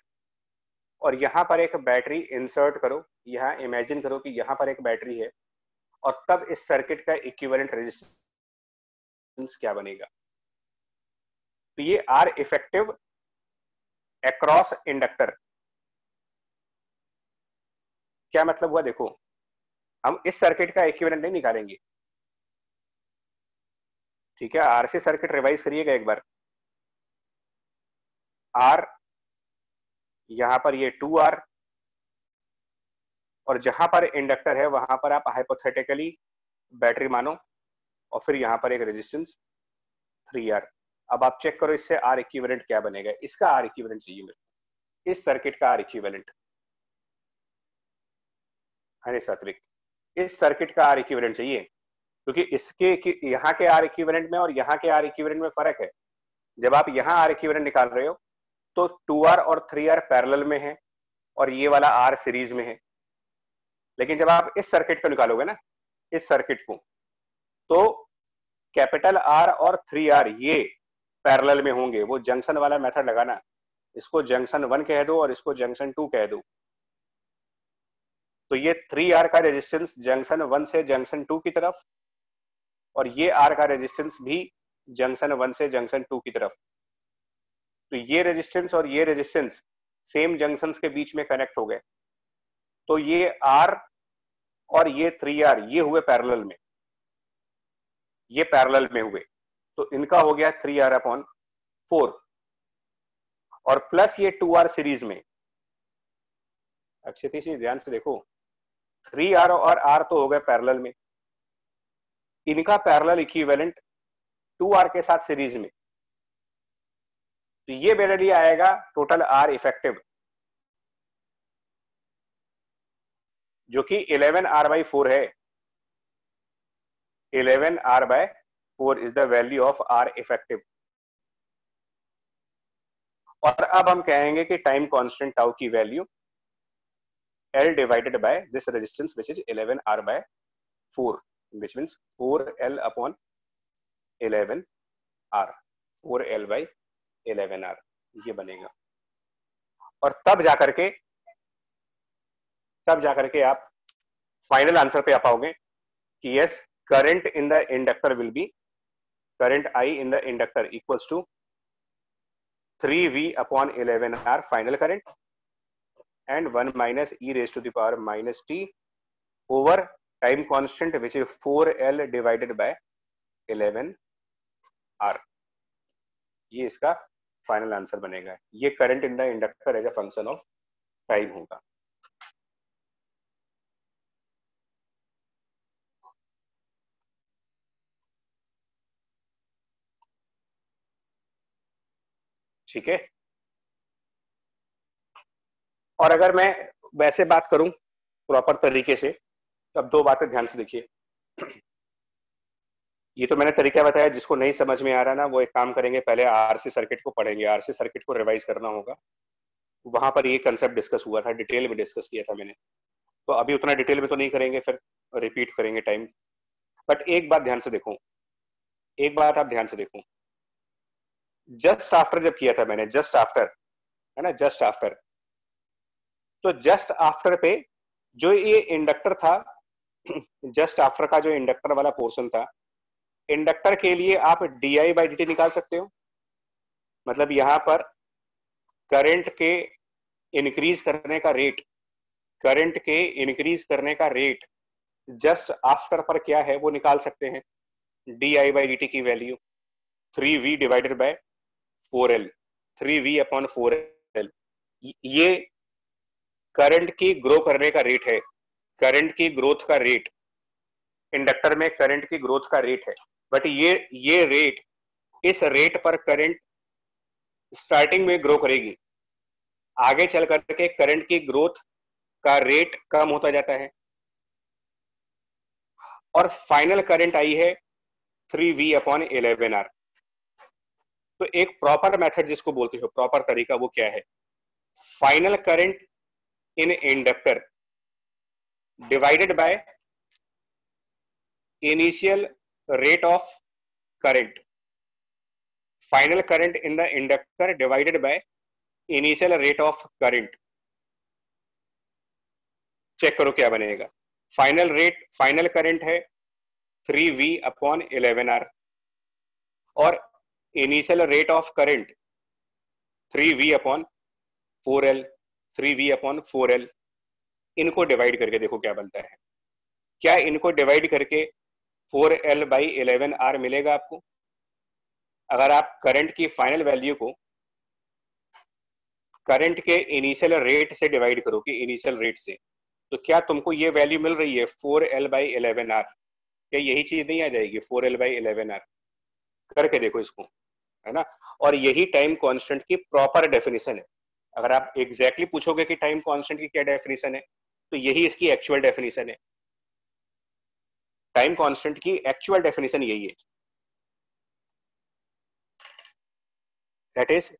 और यहाँ पर एक बैटरी इंसर्ट करो, यहाँ इमेजिन करो कि यहाँ पर एक बैटरी है, और तब इस सर्किट का इक्विवेलेंट रेजिस्टेंस क्या बनेगा। तो ये आर इफेक्टिव अक्रॉस इंडक्टर, क्या मतलब हुआ देखो, हम इस सर्किट का इक्विवेलेंट नहीं निकालेंगे, ठीक है। आरसी सर्किट रिवाइज करिएगा एक बार। आर, यहां पर ये 2R, और जहां पर इंडक्टर है वहां पर आप हाइपोथेटिकली बैटरी मानो, और फिर यहां पर एक रेजिस्टेंस 3R। अब आप चेक करो इससे आर इक्विवेलेंट क्या बनेगा। इसका आर इक्विवेलेंट चाहिए मेरे को, इस सर्किट का आर इक्विवेलेंट है सात्विक, इस सर्किट का आर इक्विवेलेंट चाहिए, क्योंकि इसके यहाँ के आर इक्विवेलेंट में और यहाँ के आर इक्विवेलेंट में फर्क है। जब आप यहाँ आर इक्विवेलेंट निकाल रहे हो तो 2R और 3R पैरेलल में है, और ये वाला आर सीरीज में है। लेकिन जब आप इस सर्किट को निकालोगे ना, इस सर्किट को, तो कैपिटल आर और 3R ये पैरेलल में होंगे। वो जंक्शन वाला मेथड लगाना, इसको जंक्शन 1 कह दो और इसको जंक्शन 2 कह दो। तो ये 3R का रेजिस्टेंस जंक्शन 1 से जंक्शन 2 की तरफ, और ये R का रेजिस्टेंस भी जंक्शन 1 से जंक्शन 2 की तरफ। तो ये रेजिस्टेंस और ये रेजिस्टेंस सेम जंक्शंस के बीच में कनेक्ट हो गए, तो ये R और ये 3R ये हुए पैरेलल में, ये पैरेलल में हुए, तो इनका हो गया 3R/4, और प्लस ये 2R सीरीज में। अक्षिति जी ध्यान से देखो, 3R और R तो हो गए पैरेलल में, इनका पैरेलल इक्विवेलेंट 2R के साथ सीरीज में, तो ये मेरे लिए आएगा टोटल आर इफेक्टिव, जो कि 11R/4 है। 11R/4 is the value of R effective. और अब हम कहेंगे कि टाइम कांस्टेंट टाउ की value L divided by this resistance which is 11R/4, which means 4L/11R, 4L/11R ये बनेगा। और तब जाकर के आप फाइनल आंसर पे आ पाओगे कि yes, current in the inductor will be, current I in the inductor equals to 3V/11R final current, and 1 minus e raised to the power minus t over time constant which is 4L divided by 11R। ये इसका फाइनल आंसर बनेगा। ये current in the inductor as a function of time होगा। ठीक है। और अगर मैं वैसे बात करूं प्रॉपर तरीके से, तो अब दो बातें ध्यान से देखिए। ये तो मैंने तरीका बताया, जिसको नहीं समझ में आ रहा ना वो एक काम करेंगे, पहले आरसी सर्किट को पढ़ेंगे, आरसी सर्किट को रिवाइज करना होगा। वहां पर ये कंसेप्ट डिस्कस हुआ था, डिटेल में डिस्कस किया था मैंने, तो अभी उतना डिटेल में तो नहीं करेंगे, फिर रिपीट करेंगे टाइम। बट एक बात ध्यान से देखो, एक बात आप ध्यान से देखो, जस्ट आफ्टर जब किया था मैंने, जस्ट आफ्टर है ना, जस्ट आफ्टर, तो जस्ट आफ्टर पे जो ये इंडक्टर था, जस्ट आफ्टर का जो इंडक्टर वाला पोर्शन था, इंडक्टर के लिए आप di/dt निकाल सकते हो। मतलब यहां पर करंट के इंक्रीज करने का रेट, करंट के इंक्रीज करने का रेट जस्ट आफ्टर पर क्या है वो निकाल सकते हैं। di/dt की value 3V divided by 4L, 3V/4L, ये करंट की ग्रो करने का रेट है, करंट की ग्रोथ का रेट, इंडक्टर में करंट की ग्रोथ का रेट है। बट ये रेट, इस रेट पर करंट स्टार्टिंग में ग्रो करेगी, आगे चल करके करंट की ग्रोथ का रेट कम होता जाता है और फाइनल करंट आई है 3V/11R। तो एक प्रॉपर मेथड जिसको बोलते हो, प्रॉपर तरीका, वो क्या है? Final current in inductor divided by initial rate of current. Final current in the inductor divided by initial rate of current. Check करो क्या बनेगा। फाइनल करंट है 3V/11R और initial rate of current 3V/4L। 3V/4L, इनको डिवाइड करके देखो क्या बनता है। क्या इनको डिवाइड करके 4L/11R मिलेगा आपको? अगर आप करंट की फाइनल वैल्यू को करंट के इनिशियल रेट से डिवाइड करोगे, इनिशियल रेट से, तो क्या तुमको ये वैल्यू मिल रही है 4L/11R? क्या यही चीज नहीं आ जाएगी 4L/11R? करके देखो इसको, है ना। और यही टाइम कांस्टेंट की प्रॉपर डेफिनेशन है। अगर आप एग्जैक्टली पूछोगे कि टाइम कांस्टेंट की क्या डेफिनेशन है, तो यही इसकी एक्चुअल डेफिनेशन है। टाइम कांस्टेंट की एक्चुअल डेफिनेशन यही है, दैट इज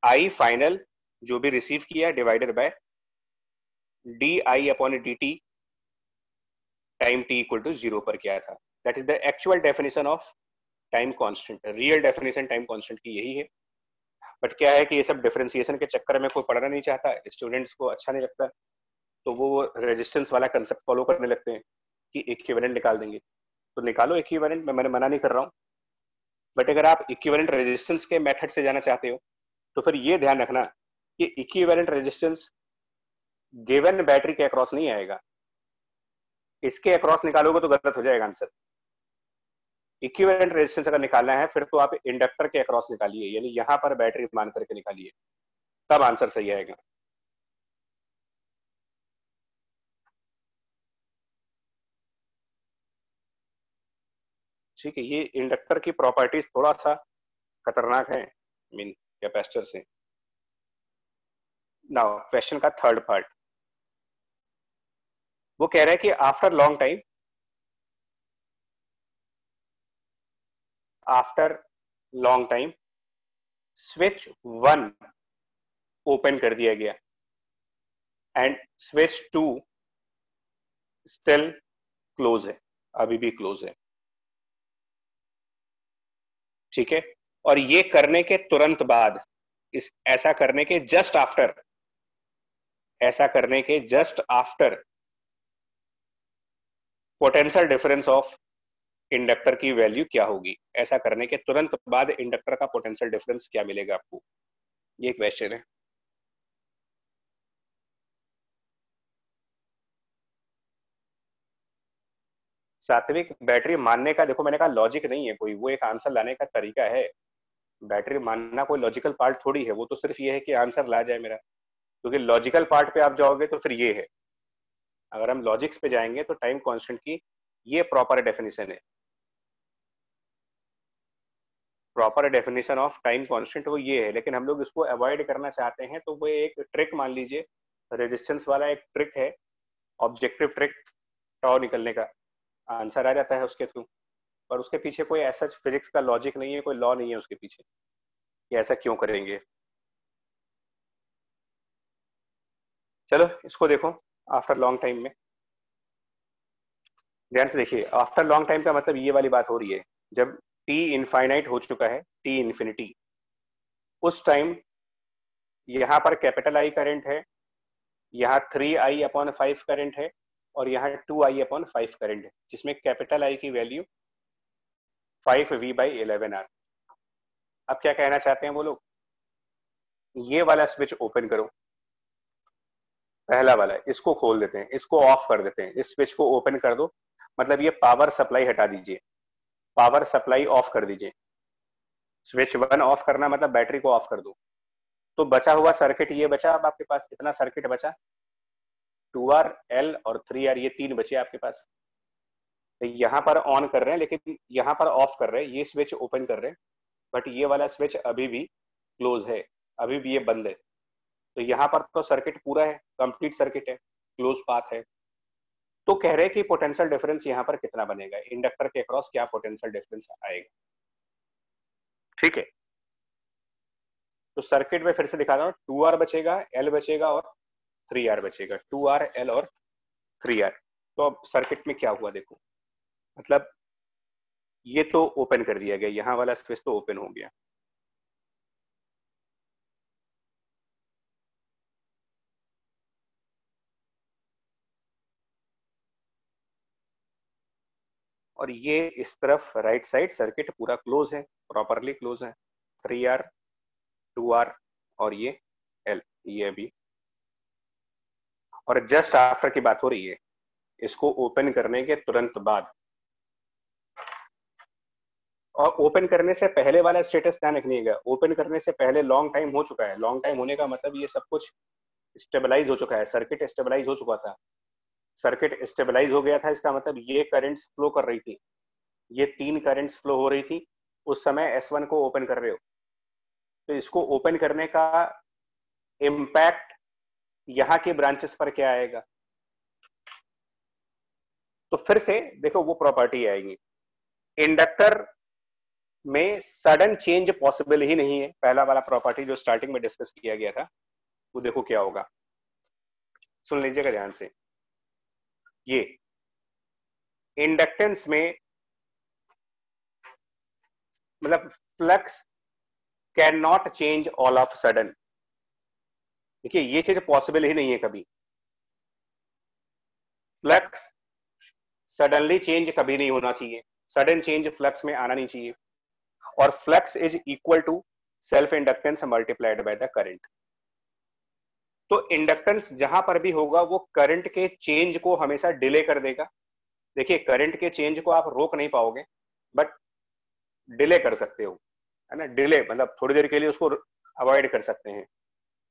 आई फाइनल जो भी रिसीव किया divided by di/dt time t equal to 0 पर क्या था। That is the actual definition of time constant. Real definition time constant की यही है। बट क्या है कि ये सब डिफरेंशिएशन के चक्कर में कोई पढ़ना नहीं चाहता, स्टूडेंट्स को अच्छा नहीं लगता, तो वो रेजिस्टेंस वाला कंसेप्ट फॉलो करने लगते हैं कि इक्विवेलेंट निकाल देंगे। तो निकालो इक्विवेलेंट, मैंने मना नहीं कर रहा हूँ, बट अगर आप इक्विवेलेंट रेजिस्टेंस के मेथड से जाना चाहते हो तो फिर ये ध्यान रखना कि इक्विवेलेंट रेजिस्टेंस गिवन बैटरी के अक्रॉस नहीं आएगा। इसके अक्रॉस निकालोगे तो गलत हो जाएगा आंसर। इक्विवेलेंट रेजिस्टेंस अगर निकालना है फिर तो आप इंडक्टर के अक्रॉस निकालिए, यानी यहां पर बैटरी मान करके निकालिए, तब आंसर सही आएगा। ठीक है, ये इंडक्टर की प्रॉपर्टीज थोड़ा सा खतरनाक है मीन कैपेसिटर से। नाउ क्वेश्चन का थर्ड पार्ट, वो कह रहा है कि after long time switch 1 open कर दिया गया एंड स्विच 2 स्टिल क्लोज है, अभी भी क्लोज है। ठीक है, और ये करने के तुरंत बाद, ऐसा करने के just after potential difference of inductor की वैल्यू क्या होगी? ऐसा करने के तुरंत बाद इंडक्टर का पोटेंशियल डिफरेंस क्या मिलेगा आपको? ये क्वेश्चन है। सात्विक, बैटरी मानने का देखो मैंने कहा लॉजिक नहीं है कोई, वो एक आंसर लाने का तरीका है। बैटरी मानना कोई लॉजिकल पार्ट थोड़ी है, वो तो सिर्फ ये है कि आंसर ला जाए मेरा, क्योंकि लॉजिकल पार्ट पे आप जाओगे तो फिर ये है। अगर हम लॉजिक्स पे जाएंगे तो टाइम कांस्टेंट की ये प्रॉपर डेफिनेशन है। Proper definition of time constant वो ये है, लेकिन हम लोग इसको अवॉइड करना चाहते हैं, तो वो एक ट्रिक मान लीजिए, रेजिस्टेंस वाला एक ट्रिक है, ऑब्जेक्टिव ट्रिक, टॉ निकलने का आंसर आ जाता है उसके थ्रू। पर उसके पीछे कोई ऐसा फिजिक्स का लॉजिक नहीं है, कोई लॉ नहीं है उसके पीछे कि ऐसा क्यों करेंगे। चलो इसको देखो। आफ्टर लॉन्ग टाइम में ध्यान से देखिए, आफ्टर लॉन्ग टाइम का मतलब ये वाली बात हो रही है जब t इनफाइनाइट हो चुका है, t इन्फिनिटी, उस टाइम यहाँ पर कैपिटल आई करंट है, यहाँ 3I/5 करंट है और यहाँ 2I/5 करंट है, जिसमें कैपिटल आई की वैल्यू 5V/11R। अब क्या कहना चाहते हैं वो लोग? ये वाला स्विच ओपन करो, पहला वाला, इसको खोल देते हैं, इसको ऑफ कर देते हैं, इस स्विच को ओपन कर दो, मतलब ये पावर सप्लाई हटा दीजिए, पावर सप्लाई ऑफ कर दीजिए। स्विच 1 ऑफ करना मतलब बैटरी को ऑफ कर दो। तो बचा हुआ सर्किट ये बचा, अब आपके पास कितना सर्किट बचा? 2R, L और 3R, ये तीन बचे आपके पास। तो यहाँ पर ऑन कर रहे हैं लेकिन यहाँ पर ऑफ कर रहे हैं, ये स्विच ओपन कर रहे हैं, बट ये वाला स्विच अभी भी क्लोज है। अभी भी ये बंद है, तो यहाँ पर तो सर्किट पूरा है, कंप्लीट सर्किट है, क्लोज पाथ है। तो कह रहे हैं कि पोटेंशियल डिफरेंस यहाँ पर कितना बनेगा, इंडक्टर के अक्रॉस क्या पोटेंशियल डिफरेंस आएगा। ठीक है, तो सर्किट में फिर से दिखा रहा हूँ, 2R बचेगा, L बचेगा और 3R बचेगा, 2R, L और 3R। तो अब सर्किट में क्या हुआ देखो, मतलब ये तो ओपन कर दिया गया, यहाँ वाला स्विच तो ओपन हो गया, और ये इस तरफ राइट साइड सर्किट पूरा क्लोज है, प्रॉपरली क्लोज है, 3R, 2R और ये L, ये अभी। और जस्ट आफ्टर की बात हो रही है, इसको ओपन करने के तुरंत बाद, और ओपन करने से पहले वाला स्टेटस ध्यान रखिएगा, ओपन करने से पहले लॉन्ग टाइम हो चुका है। लॉन्ग टाइम होने का मतलब ये सब कुछ स्टेबलाइज हो चुका है, सर्किट स्टेबलाइज हो चुका था। सर्किट स्टेबलाइज हो गया था, इसका मतलब ये करंट्स फ्लो कर रही थी, ये 3 करंट्स फ्लो हो रही थी उस समय S1 को ओपन कर रहे हो। तो इसको ओपन करने का इम्पैक्ट यहाँ के ब्रांचेस पर क्या आएगा, तो फिर से देखो वो प्रॉपर्टी आएगी, इंडक्टर में सडन चेंज पॉसिबल ही नहीं है। पहला वाला प्रॉपर्टी जो स्टार्टिंग में डिस्कस किया गया था, वो देखो क्या होगा, सुन लीजिएगा ध्यान से। ये इंडक्टेंस में मतलब flux can not change all of sudden, देखिए ये चीज पॉसिबल ही नहीं है कभी। फ्लक्स सडनली चेंज कभी नहीं होना चाहिए, सडन चेंज फ्लक्स में आना नहीं चाहिए, और flux is equal to self inductance multiplied by the current. तो इंडक्टेंस जहां पर भी होगा वो करंट के चेंज को हमेशा डिले कर देगा। देखिए करंट के चेंज को आप रोक नहीं पाओगे, बट डिले कर सकते हो, है ना, डिले मतलब थोड़ी देर के लिए उसको अवॉइड कर सकते हैं।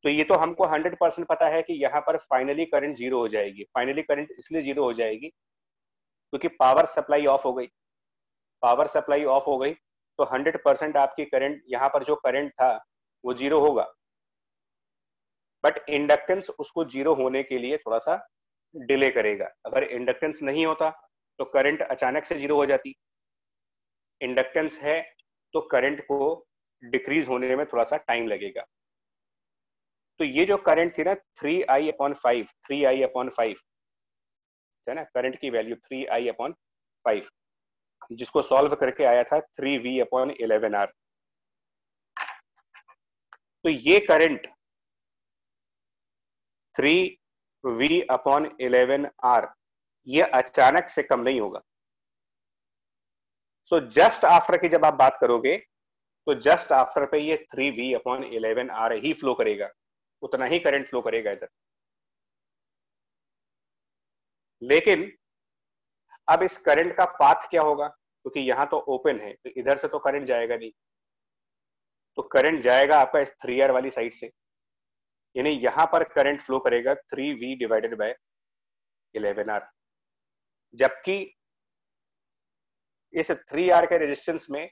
तो ये तो हमको 100% पता है कि यहाँ पर फाइनली करंट जीरो हो जाएगी। फाइनली करंट इसलिए जीरो हो जाएगी क्योंकि पावर सप्लाई ऑफ हो गई, पावर सप्लाई ऑफ हो गई तो 100% आपकी करंट, यहाँ पर जो करंट था वो जीरो होगा, बट इंडक्टेंस उसको जीरो होने के लिए थोड़ा सा डिले करेगा। अगर इंडक्टेंस नहीं होता तो करंट अचानक से जीरो हो जाती, इंडक्टेंस है तो करंट को डिक्रीज होने में थोड़ा सा टाइम लगेगा। तो ये जो करंट थी ना 3I/5, 3I/5 है ना, करंट की वैल्यू 3I/5, जिसको सॉल्व करके आया था 3V/11R। तो ये करंट 3V/11R ये अचानक से कम नहीं होगा। सो जस्ट आफ्टर की जब आप बात करोगे तो जस्ट आफ्टर पे ये 3V/11R ही फ्लो करेगा, उतना ही करंट फ्लो करेगा इधर। लेकिन अब इस करंट का पाथ क्या होगा, क्योंकि यहां तो ओपन है तो इधर से तो करंट जाएगा नहीं, तो करंट जाएगा आपका इस 3R वाली साइड से, यानी यहां पर करंट फ्लो करेगा 3V/11R। जबकि इस 3R के रेजिस्टेंस में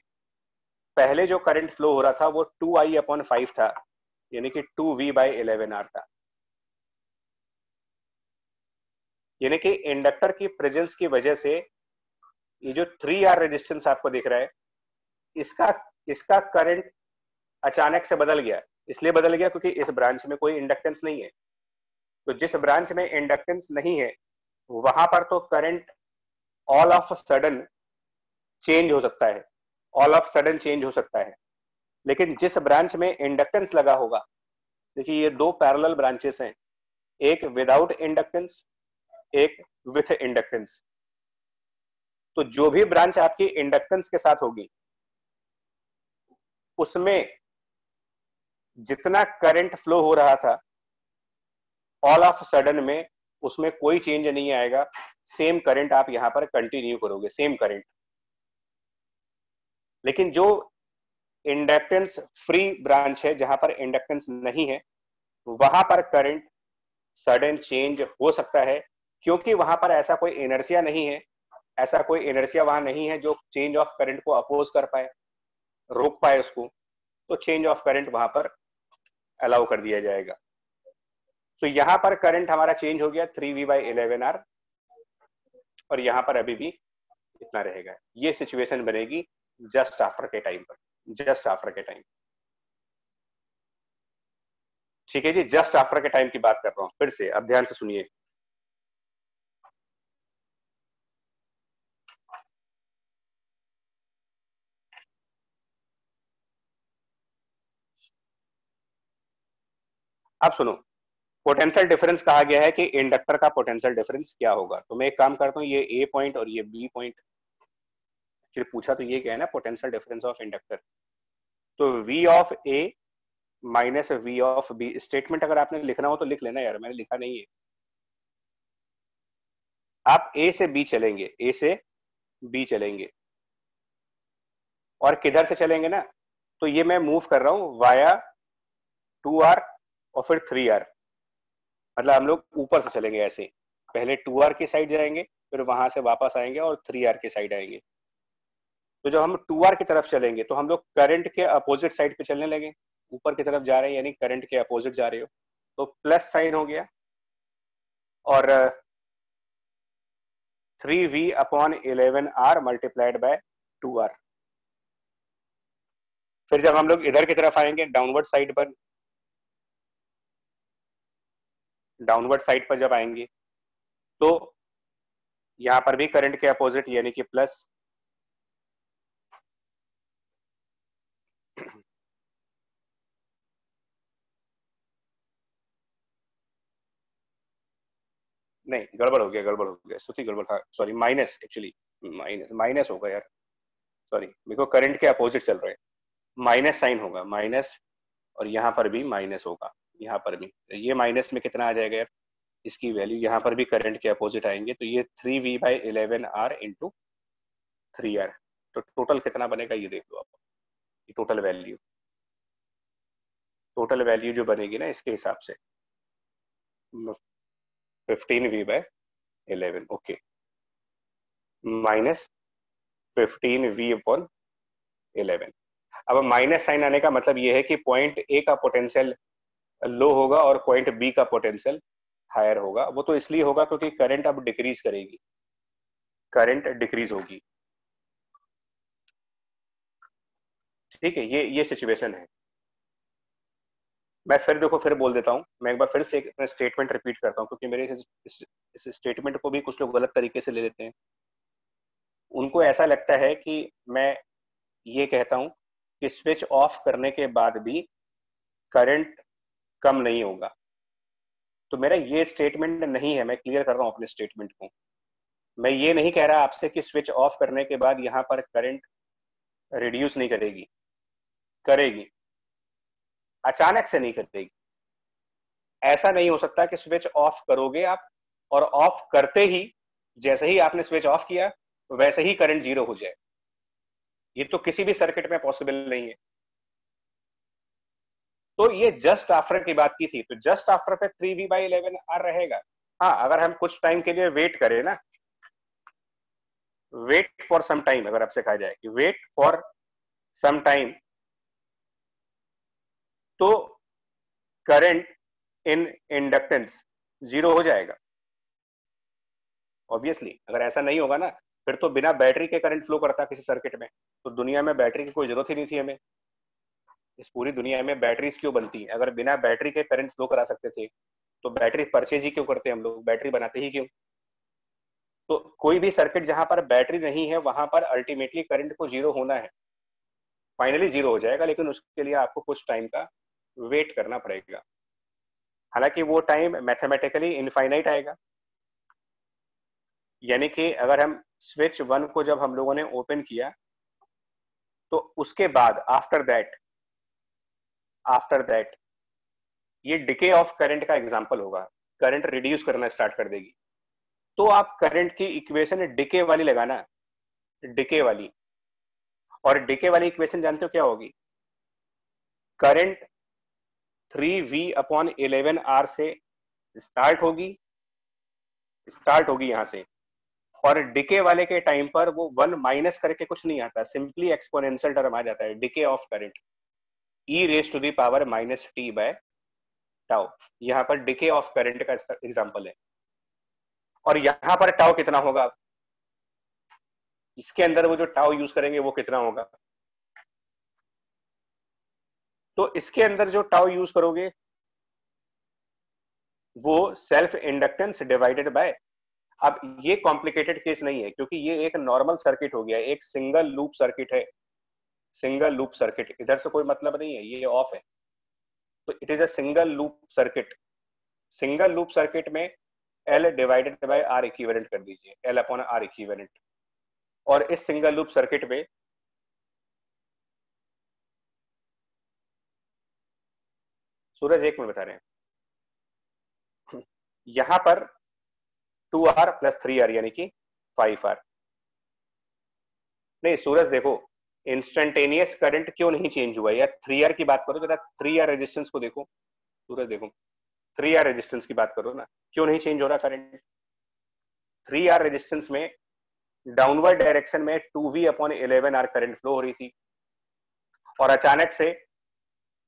पहले जो करंट फ्लो हो रहा था वो 2I/5 था, यानी कि 2V/11R था। यानी कि इंडक्टर की प्रेजेंस की वजह से ये जो 3R रेजिस्टेंस आपको दिख रहा है, इसका करंट अचानक से बदल गया। इसलिए बदल गया क्योंकि इस ब्रांच में कोई इंडक्टेंस नहीं है। तो जिस ब्रांच में इंडक्टेंस नहीं है वहां पर तो current all of sudden change हो सकता है, ऑल ऑफ सडन चेंज हो सकता है। लेकिन जिस ब्रांच में इंडक्टेंस लगा होगा, देखिए ये दो पैरेलल ब्रांचेस हैं, एक विदाउट इंडक्टेंस, एक विथ इंडक्टेंस। तो जो भी ब्रांच आपकी इंडक्टेंस के साथ होगी उसमें जितना करंट फ्लो हो रहा था ऑल ऑफ सडन में उसमें कोई चेंज नहीं आएगा, सेम करंट आप यहां पर कंटिन्यू करोगे, सेम करंट। लेकिन जो इंडक्टेंस फ्री ब्रांच है, जहां पर इंडक्टेंस नहीं है, वहां पर करंट सडन चेंज हो सकता है, क्योंकि वहां पर ऐसा कोई इनर्शिया नहीं है, ऐसा कोई इनर्शिया वहां नहीं है जो चेंज ऑफ करंट को अपोज कर पाए, रोक पाए उसको। तो चेंज ऑफ करंट वहां पर अलाउ कर दिया जाएगा। तो यहां पर करंट हमारा चेंज हो गया 3V/11R, और यहां पर अभी भी इतना रहेगा। ये सिचुएशन बनेगी जस्ट आफ्टर के टाइम पर, जस्ट आफ्टर के टाइम। ठीक है जी, जस्ट आफ्टर के टाइम की बात कर रहा हूं फिर से, अब ध्यान से सुनिए। अब सुनो, पोटेंशियल डिफरेंस कहा गया है कि इंडक्टर का पोटेंशियल डिफरेंस क्या होगा। तो मैं एक काम करता हूँ, ये ए पॉइंट और ये बी पॉइंट, फिर पूछा तो ये क्या है ना, पोटेंशियल डिफरेंस ऑफ इंडक्टर। तो V of A minus V of B, statement अगर आपने लिखना हो तो लिख लेना यार, मैंने लिखा नहीं है। आप ए से बी चलेंगे, ए से बी चलेंगे, और किधर से चलेंगे ना, तो ये मैं मूव कर रहा हूं वाया 2R और फिर 3R, मतलब हम लोग ऊपर से चलेंगे ऐसे, पहले 2R की साइड जाएंगे, फिर वहां से वापस आएंगे और 3R की साइड आएंगे। तो जब हम 2R की तरफ चलेंगे तो हम लोग करंट के अपोजिट साइड पे चलने लगे, ऊपर की तरफ जा रहे हैं यानी करंट के अपोजिट जा रहे हो, तो प्लस साइन हो गया, और 3V/11R मल्टीप्लाइड बाय 2R। फिर जब हम लोग इधर की तरफ आएंगे डाउनवर्ड साइड पर, डाउनवर्ड साइड पर जब आएंगे तो यहां पर भी करंट के अपोजिट यानी कि प्लस, नहीं गड़बड़ हो गया, गड़बड़ हो गया श्रुति, गड़बड़, हाँ sorry, minus, actually minus minus होगा यार, सॉरी, मेरे को करंट के अपोजिट चल रहे हैं, माइनस साइन होगा, माइनस, और यहाँ पर भी माइनस होगा, यहाँ पर भी। तो ये माइनस में कितना आ जाएगा यार, इसकी वैल्यू यहाँ पर भी करंट के अपोजिट आएंगे, तो ये 3V/11R इंटू 3R। तो टोटल कितना बनेगा ये देख लो आप, ये टोटल वैल्यू, टोटल वैल्यू जो बनेगी ना इसके हिसाब से 15V/11, ओके, माइनस 15V/11। अब माइनस साइन आने का मतलब ये है कि पॉइंट ए का पोटेंशियल लो होगा और पॉइंट बी का पोटेंशियल हायर होगा। वो तो इसलिए होगा क्योंकि करंट अब डिक्रीज करेगी, करंट डिक्रीज होगी। ठीक है, ये सिचुएशन है। मैं फिर देखो फिर बोल देता हूँ, मैं एक बार फिर से एक स्टेटमेंट रिपीट करता हूँ, क्योंकि मेरे इस स्टेटमेंट को भी कुछ लोग गलत तरीके से ले लेते हैं। उनको ऐसा लगता है कि मैं ये कहता हूँ कि स्विच ऑफ करने के बाद भी करंट कम नहीं होगा। तो मेरा ये स्टेटमेंट नहीं है, मैं क्लियर कर रहा हूँ अपने स्टेटमेंट को। मैं ये नहीं कह रहा आपसे कि स्विच ऑफ करने के बाद यहाँ पर करंट रिड्यूस नहीं करेगी, करेगी, अचानक से नहीं करेगी। ऐसा नहीं हो सकता कि स्विच ऑफ करोगे आप और ऑफ करते ही, जैसे ही आपने स्विच ऑफ किया वैसे ही करंट जीरो हो जाए। ये तो किसी भी सर्किट में पॉसिबल नहीं है। तो ये जस्ट आफ्टर की बात की थी, तो जस्ट आफ्टर पे 3V/11R रहेगा। हाँ, अगर हम कुछ टाइम के लिए वेट करें ना, वेट फॉर सम टाइम, अगर आपसे कहा जाए कि वेट फॉर सम टाइम, तो करंट इन इंडक्टेंस जीरो हो जाएगा ऑब्वियसली। अगर ऐसा नहीं होगा ना, फिर तो बिना बैटरी के करंट फ्लो करता किसी सर्किट में, तो दुनिया में बैटरी की कोई जरूरत ही नहीं थी हमें। इस पूरी दुनिया में बैटरीज क्यों बनती है? अगर बिना बैटरी के करंट फ्लो करा सकते थे तो बैटरी परचेज ही क्यों करते, हम लोग बैटरी बनाते ही क्यों? तो कोई भी सर्किट जहां पर बैटरी नहीं है वहां पर अल्टीमेटली करंट को जीरो होना है, फाइनली जीरो हो जाएगा, लेकिन उसके लिए आपको कुछ टाइम का वेट करना पड़ेगा। हालांकि वो टाइम मैथमेटिकली इनफाइनाइट आएगा, यानी कि अगर हम स्विच 1 को जब हम लोगों ने ओपन किया तो उसके बाद आफ्टर दैट ये डिके ऑफ करंट का एग्जांपल होगा, करंट रिड्यूस करना स्टार्ट कर देगी। तो आप करंट की इक्वेशन डिके वाली लगाना, डिके वाली, और डिके वाली इक्वेशन जानते हो क्या होगी? करंट 3V/11R से स्टार्ट होगी यहां से, और डिके वाले के टाइम पर वो 1 माइनस करके कुछ नहीं आता, सिंपली एक्सपोनेंशियल टर्म आ जाता है, decay of current, e raised to the power -t/11। Tau, यहाँ पर डिके ऑफ करंट का एग्जांपल है। और यहाँ पर टाउ कितना होगा, इसके अंदर वो जो टाउ यूज करेंगे वो कितना होगा, तो इसके अंदर जो टाउ यूज करोगे वो सेल्फ इंडक्टेंस डिवाइडेड बाय, अब ये कॉम्प्लिकेटेड केस नहीं है क्योंकि ये एक नॉर्मल सर्किट हो गया, एक सिंगल लूप सर्किट है, सिंगल लूप सर्किट, इधर से कोई मतलब नहीं है, ये ऑफ है, तो it is a single loop circuit. Single loop circuit में L divided bye R equivalent कर दीजिए, L अपॉन R इक्विवेलेंट। और इस सिंगल लूप सर्किट में सूरज एक मिनट बता रहे हैं, यहां पर 2R प्लस 3R यानी कि 5R। नहीं सूरज देखो, इंस्टेंटेनियस करंट क्यों नहीं चेंज हुआ, या 3R की बात करो जरा, 3R रेजिस्टेंस को देखो सूरज, देखो 3R रेजिस्टेंस की बात करो ना, क्यों नहीं चेंज हो रहा करंट। 3R रेजिस्टेंस में डाउनवर्ड डायरेक्शन में 2V upon 11R current flow हो रही थी, और अचानक से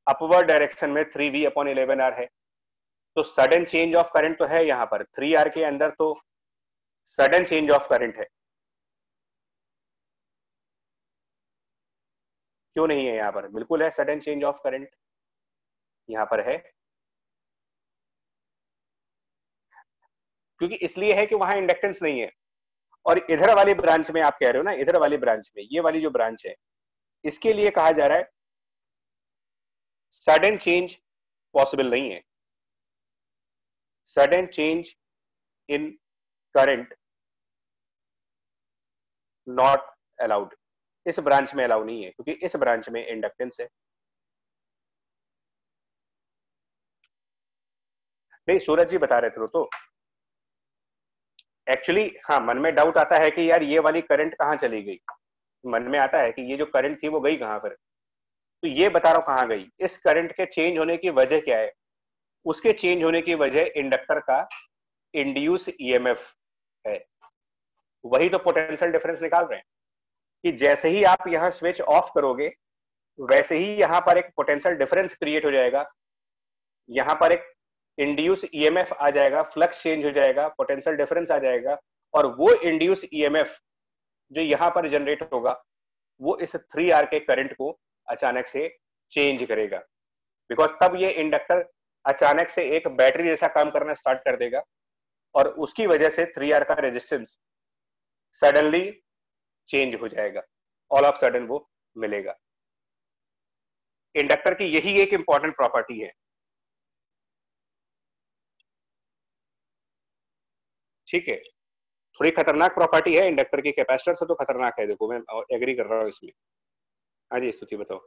अपवर्ड डायरेक्शन में 3V अपॉन 11R है, तो सडन चेंज ऑफ करंट तो है यहां पर, 3R के अंदर तो सडन चेंज ऑफ करंट है, क्यों नहीं है, यहां पर बिल्कुल है सडन चेंज ऑफ करंट, यहां पर है, क्योंकि इसलिए है कि वहां इंडक्टेंस नहीं है। और इधर वाली ब्रांच में आप कह रहे हो ना, इधर वाली ब्रांच में, ये वाली जो ब्रांच है, इसके लिए कहा जा रहा है सडन चेंज पॉसिबल नहीं है, sudden change in current not allowed, इस ब्रांच में अलाउ नहीं है क्योंकि इस ब्रांच में इंडक्टेंस है। नहीं सूरज जी बता रहे थे तो एक्चुअली हाँ, मन में डाउट आता है कि यार ये वाली करंट कहाँ चली गई, मन में आता है कि ये जो करंट थी वो गई कहाँ पर, तो ये बता रहा हूं कहाँ गई, इस करंट के चेंज होने की वजह क्या है, उसके चेंज होने की वजह इंडक्टर का इंड्यूस ईएमएफ है, वही तो पोटेंशियल डिफरेंस निकाल रहे हैं कि जैसे ही आप यहाँ स्विच ऑफ करोगे वैसे ही यहाँ पर एक पोटेंशियल डिफरेंस क्रिएट हो जाएगा, यहाँ पर एक इंड्यूस ईएमएफ आ जाएगा, फ्लक्स चेंज हो जाएगा, पोटेंशियल डिफरेंस आ जाएगा, और वो इंड्यूस ईएमएफ जो यहाँ पर जनरेट होगा वो इस 3R के करंट को अचानक से चेंज करेगा, बिकॉज तब ये इंडक्टर अचानक से एक बैटरी जैसा काम करना स्टार्ट कर देगा, और उसकी वजह से 3R का रेजिस्टेंस सडनली चेंज हो जाएगा, ऑल ऑफ सडन वो मिलेगा। इंडक्टर की यही एक इंपॉर्टेंट प्रॉपर्टी है, ठीक है, थोड़ी खतरनाक प्रॉपर्टी है इंडक्टर की, कैपेसिटर से तो खतरनाक है, देखो मैं एग्री कर रहा हूँ इसमें। हाँ जी स्तुति बताओ।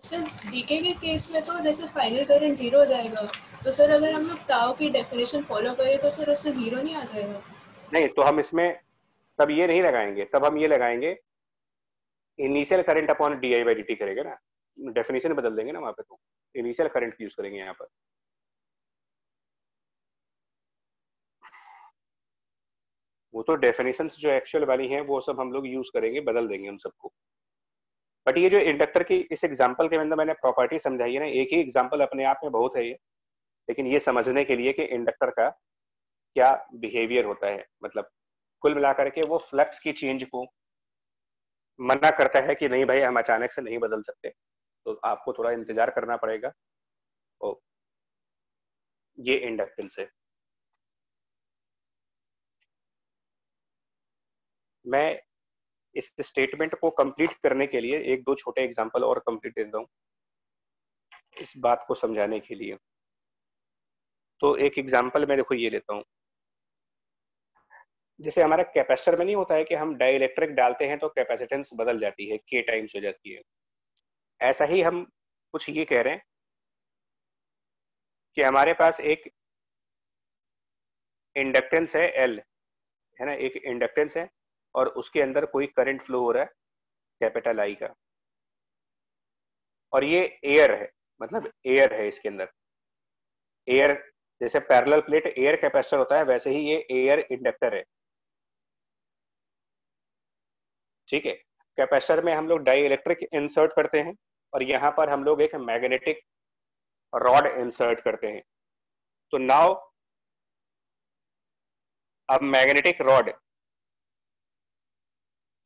सर डीके के केस में तो जैसे फाइनल करंट जीरो हो जाएगा, तो सर अगर हम लोग टाउ की डेफिनेशन फॉलो करें तो सर उससे जीरो नहीं आ जाएगा? नहीं, तो हम इसमें तब ये नहीं लगाएंगे, तब हम ये लगाएंगे initial current upon D I by D T करेंगे ना, डेफिनेशन बदल देंगे ना वहां पे, तो इनिशियल करंट यूज करेंगे यहाँ पर। वो तो डेफिनेशन जो एक्चुअल वाली हैं वो सब हम लोग यूज करेंगे, बदल देंगे उन सबको। बट ये जो इंडक्टर की इस एग्जांपल के अंदर मैंने प्रॉपर्टी समझाई है ना, एक ही एग्जांपल अपने आप में बहुत है ये, लेकिन ये समझने के लिए कि इंडक्टर का क्या बिहेवियर होता है, मतलब कुल मिलाकर के वो फ्लक्स की चेंज को मना करता है कि नहीं भाई हम अचानक से नहीं बदल सकते, तो आपको थोड़ा इंतजार करना पड़ेगा, और ये इंडक्टेंस है। मैं इस स्टेटमेंट को कंप्लीट करने के लिए एक दो छोटे एग्जांपल और कंप्लीट देता हूँ इस बात को समझाने के लिए। तो एक एग्जांपल मैं देखो ये लेता हूँ, जैसे हमारा कैपेसिटर में नहीं होता है कि हम डाइलेक्ट्रिक डालते हैं तो कैपेसिटेंस बदल जाती है, के टाइम्स हो जाती है, ऐसा ही हम कुछ ये कह रहे हैं कि हमारे पास एक इंडक्टेंस है एल, है ना, एक इंडक्टेंस है और उसके अंदर कोई करंट फ्लो हो रहा है कैपिटल आई का, और ये एयर है, मतलब एयर है इसके अंदर, एयर जैसे पैरेलल प्लेट एयर कैपेसिटर होता है वैसे ही ये एयर इंडक्टर है, ठीक है। कैपेसिटर में हम लोग डाई इलेक्ट्रिक इंसर्ट करते हैं और यहाँ पर हम लोग एक मैग्नेटिक रॉड इंसर्ट करते हैं, तो नाउ अब मैग्नेटिक रॉड,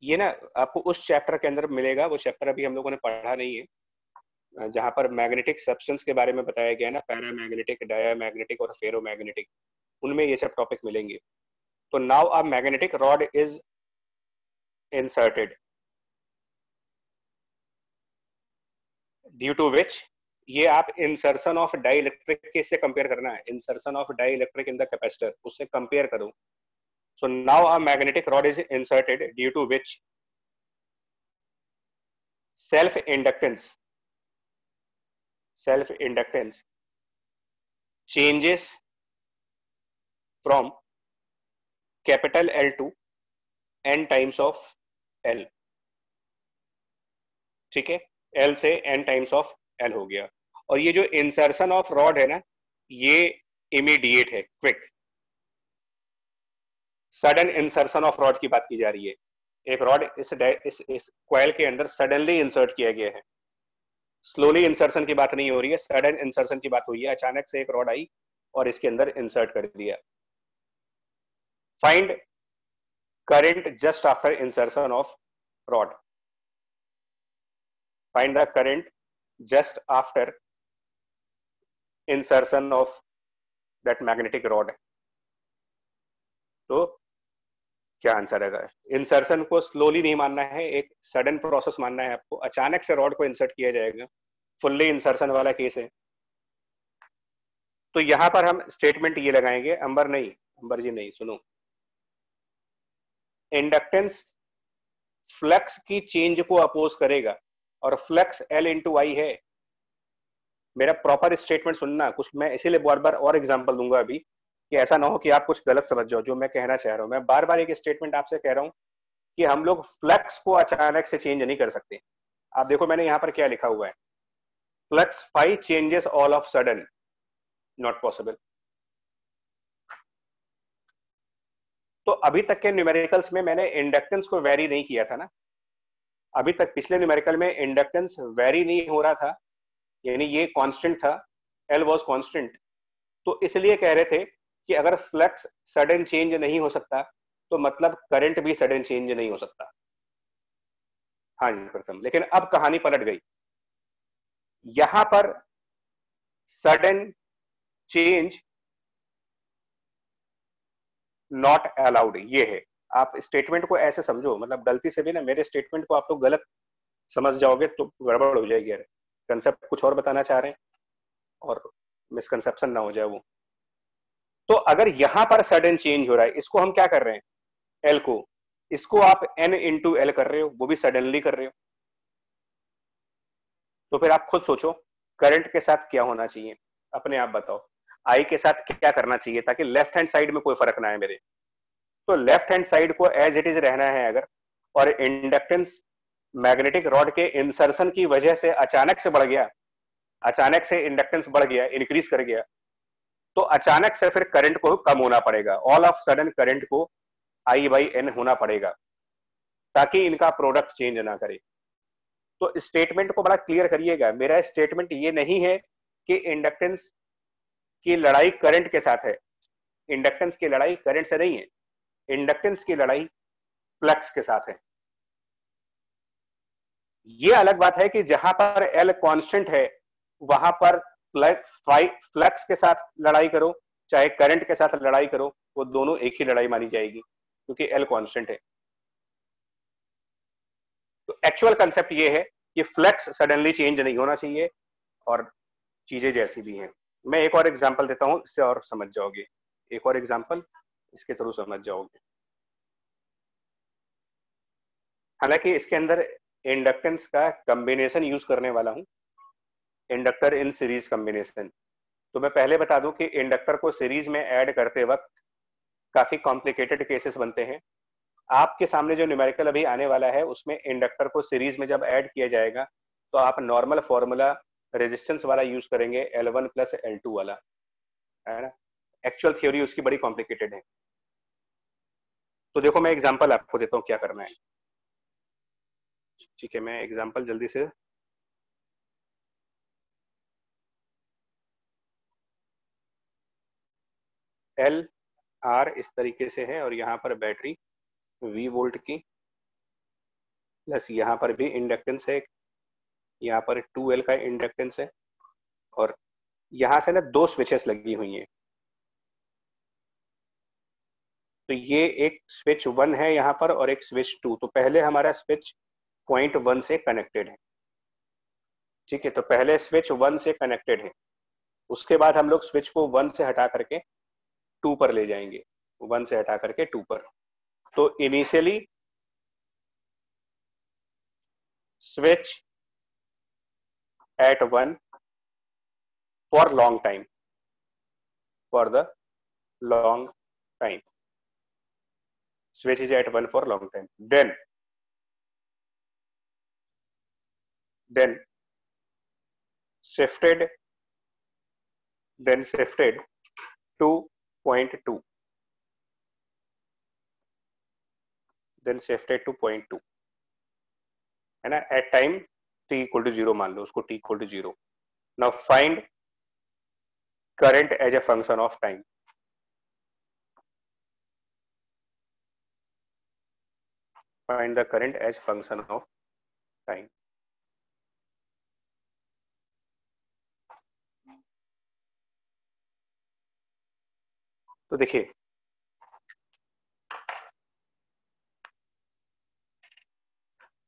ये ना आपको उस चैप्टर के अंदर मिलेगा, वो चैप्टर अभी हम लोगों ने पढ़ा नहीं है, जहां पर मैग्नेटिक सब्सटेंस के बारे में बताया गया ना, पैरामैग्नेटिक, डायामैग्नेटिक और फेरोमैग्नेटिक, उनमें ये सब टॉपिक मिलेंगे। तो now a magnetic rod is inserted due to which, ये आप इंसर्शन ऑफ डाई इलेक्ट्रिक के से कंपेयर करना है, insertion of dielectric in the capacitor, उससे कंपेयर करो। So now a magnetic rod is inserted due to which self inductance changes from capital L to n times of L, ठीक है, L से n टाइम्स ऑफ L हो गया। और ये जो इंसर्शन ऑफ रॉड है ना, ये इमीडिएट है, quick, sudden insertion of rod की बात की जा रही है। एक रॉड इस कॉइल के अंदर सडनली इंसर्ट किया गया है, स्लोली इंसर्शन की बात नहीं हो रही है, सडन इंसर्शन की बात हुई है। अचानक से एक रॉड आई और इसके अंदर इंसर्ट कर दिया। Find current just after insertion of rod, find the current just after insertion of that magnetic rod. तो क्या आंसर है? इंसर्शन को स्लोली नहीं मानना है, एक सडन प्रोसेस मानना है आपको। अचानक से रॉड को इंसर्ट किया जाएगा, फुल्ली इंसर्शन वाला केस है। तो यहां पर हम स्टेटमेंट ये लगाएंगे, अंबर नहीं, अंबर जी नहीं, सुनो, इंडक्टेंस फ्लक्स की चेंज को अपोज करेगा और फ्लक्स L इंटू आई है। मेरा प्रॉपर स्टेटमेंट सुनना, कुछ मैं इसीलिए बार बार और एग्जांपल दूंगा अभी, कि ऐसा ना हो कि आप कुछ गलत समझ जाओ जो मैं कहना चाह रहा हूं। मैं बार बार एक स्टेटमेंट आपसे कह रहा हूं कि हम लोग फ्लक्स को अचानक से चेंज नहीं कर सकते। आप देखो मैंने यहां पर क्या लिखा हुआ है, flux phi changes all of sudden, not possible. तो अभी तक के न्यूमेरिकल्स में मैंने इंडक्टेंस को वेरी नहीं किया था ना, अभी तक पिछले न्यूमेरिकल में इंडक्टेंस वेरी नहीं हो रहा था, यानी ये कांस्टेंट था, L वाज कांस्टेंट। तो इसलिए कह रहे थे कि अगर फ्लक्स सडन चेंज नहीं हो सकता तो मतलब करंट भी सडन चेंज नहीं हो सकता। हाँ जी प्रथम, लेकिन अब कहानी पलट गई, यहां पर सडन चेंज नॉट अलाउड, ये है। आप स्टेटमेंट को ऐसे समझो, मतलब गलती से भी ना मेरे स्टेटमेंट को आप लोग गलत समझ जाओगे तो गड़बड़ हो जाएगी यार। कंसेप्ट कुछ और बताना चाह रहे हैं और मिसकंसेप्शन ना हो जाए वो। तो अगर यहां पर सडन चेंज हो रहा है, इसको हम क्या कर रहे हैं, एल को, इसको आप n इंटू एल कर रहे हो, वो भी सडनली कर रहे हो। तो फिर आप खुद सोचो करंट के साथ क्या होना चाहिए, अपने आप बताओ, आई के साथ क्या करना चाहिए ताकि लेफ्ट हैंड साइड में कोई फर्क ना आए मेरे। तो लेफ्ट हैंड साइड को एज इट इज रहना है अगर, और इंडक्टेंस मैग्नेटिक रॉड के इंसर्शन की वजह से अचानक से बढ़ गया, अचानक से इंडक्टेंस बढ़ गया, इंक्रीज कर गया, तो अचानक से फिर करंट को कम होना पड़ेगा, ऑल ऑफ सडन करंट को आई बाई एन होना पड़ेगा ताकि इनका प्रोडक्ट चेंज ना करे। तो स्टेटमेंट को बड़ा क्लियर करिएगा, मेरा स्टेटमेंट ये नहीं है कि इंडक्टेंस की लड़ाई करंट के साथ है, इंडक्टेंस की लड़ाई करंट से नहीं है, इंडक्टेंस की लड़ाई फ्लक्स के साथ है। ये अलग बात है कि जहां पर एल कांस्टेंट है वहां पर फ्लक्स के साथ लड़ाई करो चाहे करंट के साथ लड़ाई करो, वो दोनों एक ही लड़ाई मानी जाएगी क्योंकि एल कांस्टेंट है। तो एक्चुअल कंसेप्ट ये है कि फ्लक्स सडनली चेंज नहीं होना चाहिए और चीजें जैसी भी हैं। मैं एक और एग्जांपल देता हूं, इससे और समझ जाओगे, एक और एग्जांपल इसके थ्रू समझ जाओगे। हालांकि इसके अंदर इंडक्टेंस का कॉम्बिनेशन यूज करने वाला हूं, इंडक्टर इन सीरीज कॉम्बिनेशन। तो मैं पहले बता दूं कि इंडक्टर को सीरीज में ऐड करते वक्त काफी कॉम्प्लिकेटेड केसेस बनते हैं। आपके सामने जो न्यूमेरिकल अभी आने वाला है उसमें इंडक्टर को सीरीज में जब ऐड किया जाएगा तो आप नॉर्मल फॉर्मूला रेजिस्टेंस वाला यूज करेंगे, L1 प्लस L2 वाला, है ना। एक्चुअल थ्योरी उसकी बड़ी कॉम्प्लिकेटेड है। तो देखो मैं एग्जांपल आपको देता हूं क्या करना है, ठीक है। मैं एग्जांपल जल्दी से, एल आर इस तरीके से है और यहाँ पर बैटरी V वोल्ट की, प्लस यहाँ पर भी इंडक्टेंस है, यहाँ पर 2L का इंडक्टेंस है, और यहाँ से ना 2 स्विचेस लगी हुई हैं। तो ये एक स्विच 1 है यहाँ पर और एक स्विच 2। तो पहले हमारा स्विच पॉइंट 1 से कनेक्टेड है, ठीक है। तो पहले स्विच 1 से कनेक्टेड है, उसके बाद हम लोग स्विच को 1 से हटा करके 2 पर ले जाएंगे, 1 से हटा करके 2 पर। तो initially switch at 1 for long time, for the long time, switch is at 1 for long time, then shifted to point 2, then shifted to point 2 है ना, at time t equal to 0 मान लो उसको, t equal to 0. Now find current as a function of time. Find the current as function of time. तो देखिए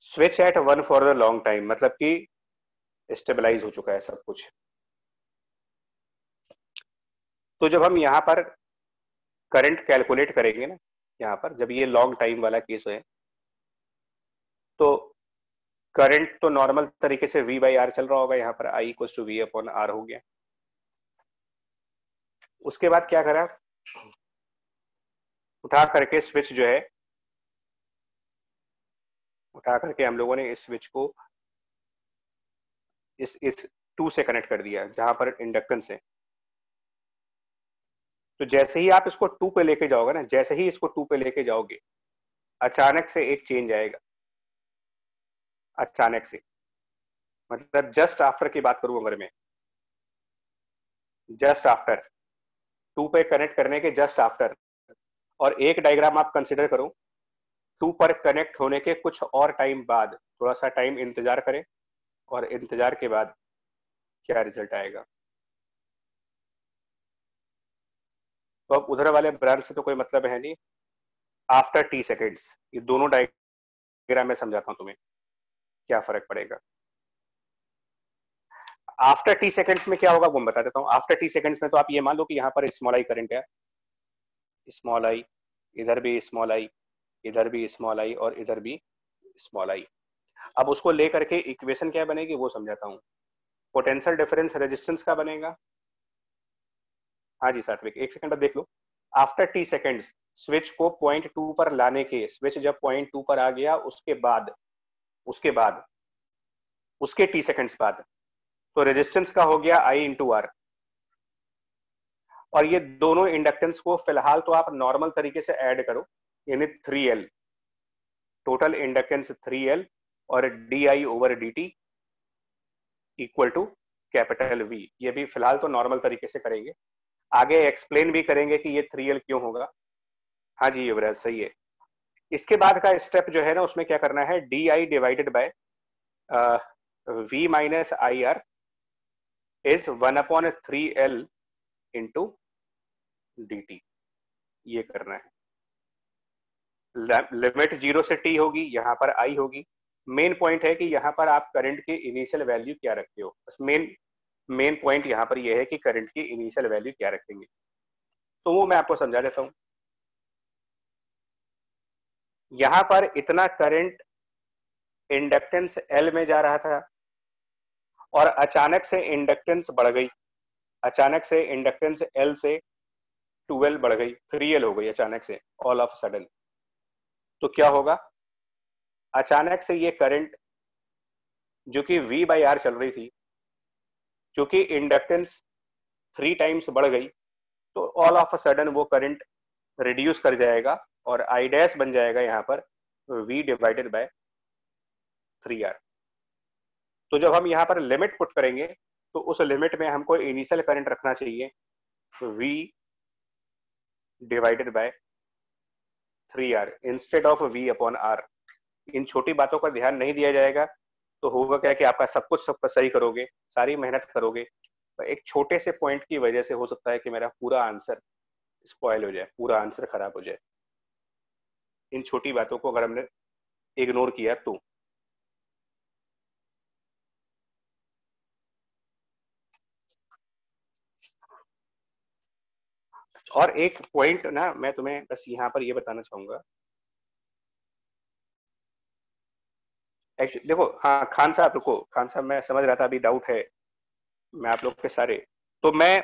switch at 1 for the long time मतलब कि स्टेबलाइज हो चुका है सब कुछ। तो जब हम यहाँ पर करंट कैलकुलेट करेंगे ना, यहाँ पर जब ये लॉन्ग टाइम वाला केस है, तो करंट तो नॉर्मल तरीके से V बाई आर चल रहा होगा, यहाँ पर I equals to V upon R हो गया। उसके बाद क्या करा, उठा करके स्विच जो है, उठा करके हम लोगों ने इस स्विच को इस 2 से कनेक्ट कर दिया जहां पर इंडक्टेंस है। तो जैसे ही आप इसको 2 पे लेके जाओगे ना, जैसे ही इसको 2 पे लेके जाओगे, अचानक से एक चेंज आएगा, अचानक से, मतलब जस्ट आफ्टर की बात करूं अगर मैं, जस्ट आफ्टर 2 पे कनेक्ट करने के जस्ट आफ्टर, और एक डायग्राम आप कंसिडर करो, 2 पर कनेक्ट होने के कुछ और टाइम बाद, थोड़ा सा टाइम इंतजार करें और इंतजार के बाद क्या रिजल्ट आएगा। तो अब उधर वाले ब्रांच से तो कोई मतलब है नहीं, आफ्टर t सेकेंड्स, ये दोनों डायग्राम में समझाता हूं तुम्हें क्या फर्क पड़ेगा। आफ्टर t सेकेंड्स में क्या होगा वो मैं बता देता हूं। आफ्टर t सेकेंड्स में तो आप ये मान लो कि यहाँ पर स्मॉल आई करंट है, स्मॉल आई, इधर भी स्मॉल आई, इधर भी स्मॉल आई और इधर भी स्मॉल आई। अब उसको लेकर के इक्वेशन क्या बनेगी वो समझाता हूं। पोटेंशियल डिफरेंस रेजिस्टेंस का बनेगा, हाँ जी सात्विक, एक सेकंड बाद देख लो। आफ्टर t सेकेंड्स स्विच को पॉइंट 2 पर लाने के, स्विच जब पॉइंट 2 पर आ गया उसके बाद उसके t सेकेंड्स बाद, तो रेजिस्टेंस का हो गया I इंटू आर। और ये दोनों इंडक्टेंस को फिलहाल तो आप नॉर्मल तरीके से ऐड करो, यानी 3L, टोटल इंडक्टेंस 3L और DI over DT equal to capital V। ये भी फिलहाल तो नॉर्मल तरीके से करेंगे, आगे एक्सप्लेन भी करेंगे कि ये 3L क्यों होगा। हाँ जी युवराज सही है। इसके बाद का स्टेप जो है ना, उसमें क्या करना है, DI divided by V minus IR is 1/3L into DT, ये करना है। लिमिट 0 से t होगी, यहाँ पर I होगी। मेन पॉइंट है कि यहाँ पर आप करंट की इनिशियल वैल्यू क्या रखते हो, बस मेन पॉइंट यहाँ पर यह है कि करंट की इनिशियल वैल्यू क्या रखेंगे, तो वो मैं आपको समझा देता हूं। यहां पर इतना करंट इंडक्टेंस L में जा रहा था और अचानक से इंडक्टेंस बढ़ गई, अचानक से इंडक्टेंस L से 2L बढ़ गई, 3L हो गई अचानक से, ऑल ऑफ सडन। तो क्या होगा, अचानक से ये करंट जो कि V बाई आर चल रही थी, क्योंकि इंडक्टेंस 3 टाइम्स बढ़ गई, तो ऑल ऑफ सडन वो करंट रिड्यूस कर जाएगा और I डैश बन जाएगा यहाँ पर V डिवाइडेड बाय 3R। तो जब हम यहाँ पर लिमिट पुट करेंगे तो उस लिमिट में हमको इनिशियल करंट रखना चाहिए V divided by 3r instead of v upon r। इन छोटी बातों का ध्यान नहीं दिया जाएगा तो होगा क्या कि आपका सब कुछ सब सही करोगे, सारी मेहनत करोगे, तो एक छोटे से पॉइंट की वजह से हो सकता है कि मेरा पूरा आंसर स्पॉइल हो जाए, पूरा आंसर खराब हो जाए। इन छोटी बातों को अगर हमने इग्नोर किया तो। और एक पॉइंट ना मैं तुम्हें बस यहाँ पर ये बताना चाहूंगा, एक्चुअली देखो, हाँ खान साहब रुको, खान साहब मैं समझ रहा था अभी डाउट है मैं आप लोग के सारे, तो मैं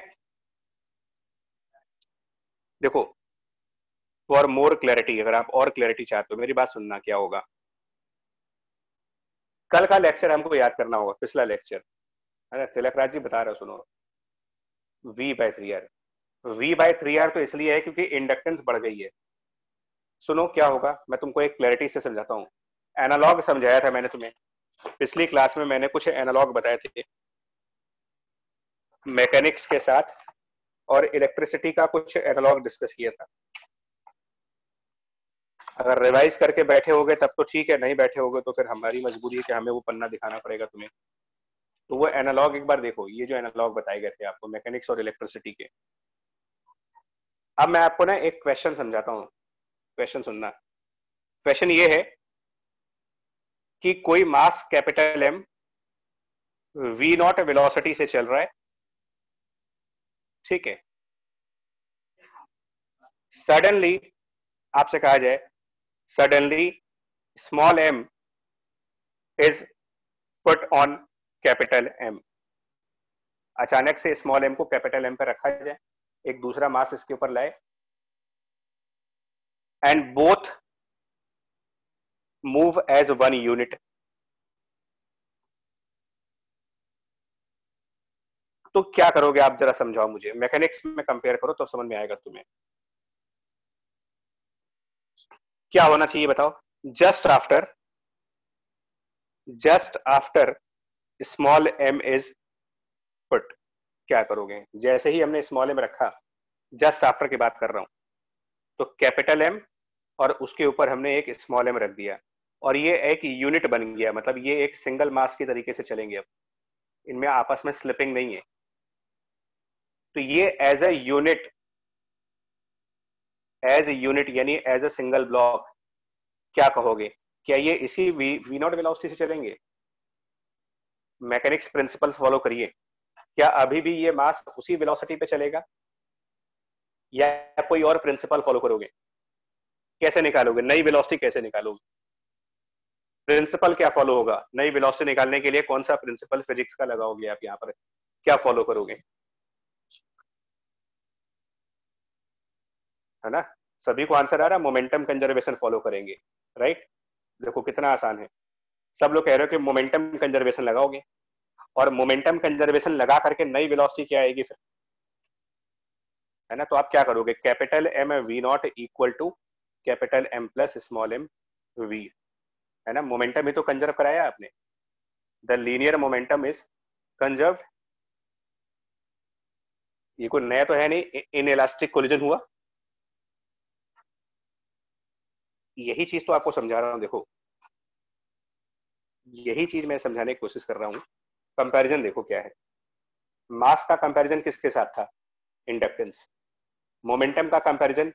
देखो फॉर मोर क्लैरिटी, अगर आप और क्लैरिटी चाहते हो मेरी बात सुनना, क्या होगा कल का लेक्चर हमको याद करना होगा, पिछला लेक्चर है ना, तिलकराज जी बता रहे हो सुनो, v/3r तो इसलिए है क्योंकि इंडक्टेंस बढ़ गई है। सुनो क्या होगा, मैं तुमको एक क्लैरिटी से समझाता हूँ। एनालॉग समझाया था मैंने तुम्हें पिछली क्लास में, मैंने कुछ एनालॉग बताए थे मैकेनिक्स के साथ, और इलेक्ट्रिसिटी का कुछ एनालॉग डिस्कस किया था। अगर रिवाइज करके बैठे होगे तब तो ठीक है, नहीं बैठे होगे तो फिर हमारी मजबूरी है कि हमें वो पन्ना दिखाना पड़ेगा तुम्हें। तो वो एनालॉग एक बार देखो, ये जो एनालॉग बताए गए थे आपको मैकेनिक्स और इलेक्ट्रिसिटी के। अब मैं आपको ना एक क्वेश्चन समझाता हूँ, क्वेश्चन सुनना। क्वेश्चन ये है कि कोई mass capital M V naught velocity से चल रहा है, ठीक है। सडनली आपसे कहा जाए, suddenly small m is put on capital M, अचानक से स्मॉल एम को कैपिटल एम पर रखा जाए, एक दूसरा मास इसके ऊपर लाए, and both move as one unit, तो क्या करोगे आप जरा समझाओ मुझे, मैकेनिक्स में कंपेयर करो तो समझ में आएगा तुम्हें। क्या होना चाहिए बताओ, just after small m is put, क्या करोगे? जैसे ही हमने स्मॉल एम रखा, जस्ट आफ्टर की बात कर रहा हूं, तो कैपिटल एम और उसके ऊपर हमने एक स्मॉल एम रख दिया, और ये एक यूनिट बन गया, मतलब ये एक सिंगल मास की तरीके से चलेंगे, अब इनमें आपस में स्लिपिंग नहीं है। तो ये एज ए यूनिट यानी एज ए सिंगल ब्लॉक, क्या कहोगे, क्या ये इसी वी नॉट वेलोसिटी से चलेंगे? मैकेनिक्स प्रिंसिपल्स फॉलो करिए, क्या अभी भी ये मास उसी वेलोसिटी पे चलेगा, या कोई और प्रिंसिपल फॉलो करोगे? कैसे निकालोगे नई वेलोसिटी, कैसे निकालोगे? प्रिंसिपल क्या फॉलो होगा नई वेलोसिटी निकालने के लिए? कौन सा प्रिंसिपल फिजिक्स का लगाओगे आप यहाँ पर, क्या फॉलो करोगे? है ना, सभी को आंसर आ रहा है, मोमेंटम कंजर्वेशन फॉलो करेंगे, राइट। देखो कितना आसान है, सब लोग कह रहे हो कि मोमेंटम कंजर्वेशन लगाओगे, और मोमेंटम कंजर्वेशन लगा करके नई वेलोसिटी क्या आएगी फिर, है ना। तो आप क्या करोगे, capital M V naught equal to capital M plus small m V, है ना। मोमेंटम ही तो कंजर्व कराया आपने, the linear momentum is conserve. ये कोई नया तो है नहीं, इन इलास्टिक कोलिजन हुआ, यही चीज तो आपको समझा रहा हूं। देखो यही चीज मैं समझाने की कोशिश कर रहा हूं। कंपैरिजन देखो क्या है, मास का कंपैरिजन किसके साथ था, इंडक्टेंस। मोमेंटम का कंपैरिजन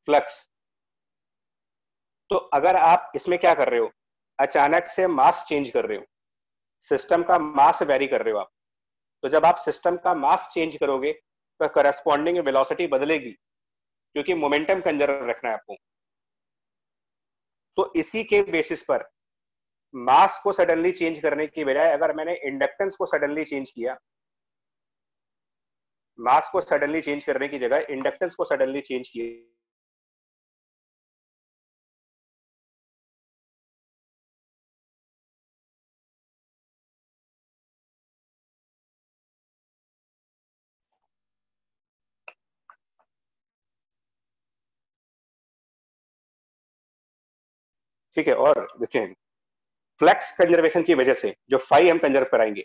फ्लक्स। तो अगर आप इसमें क्या कर रहे हो, अचानक से मास चेंज कर रहे हो, सिस्टम का मास वेरी कर रहे हो आप, तो जब आप सिस्टम का मास चेंज करोगे तो करस्पॉन्डिंग वेलोसिटी बदलेगी, क्योंकि मोमेंटम कंजर्व रखना है आपको। तो इसी के बेसिस पर मास को सडनली चेंज करने की बजाय अगर मैंने इंडक्टेंस को सडनली चेंज किया, मास को सडनली चेंज करने की जगह इंडक्टेंस को सडनली चेंज किया, ठीक है। और देखिए फ्लक्स कंजर्वेशन की वजह से जो फाई हम कंजर्व कराएंगे,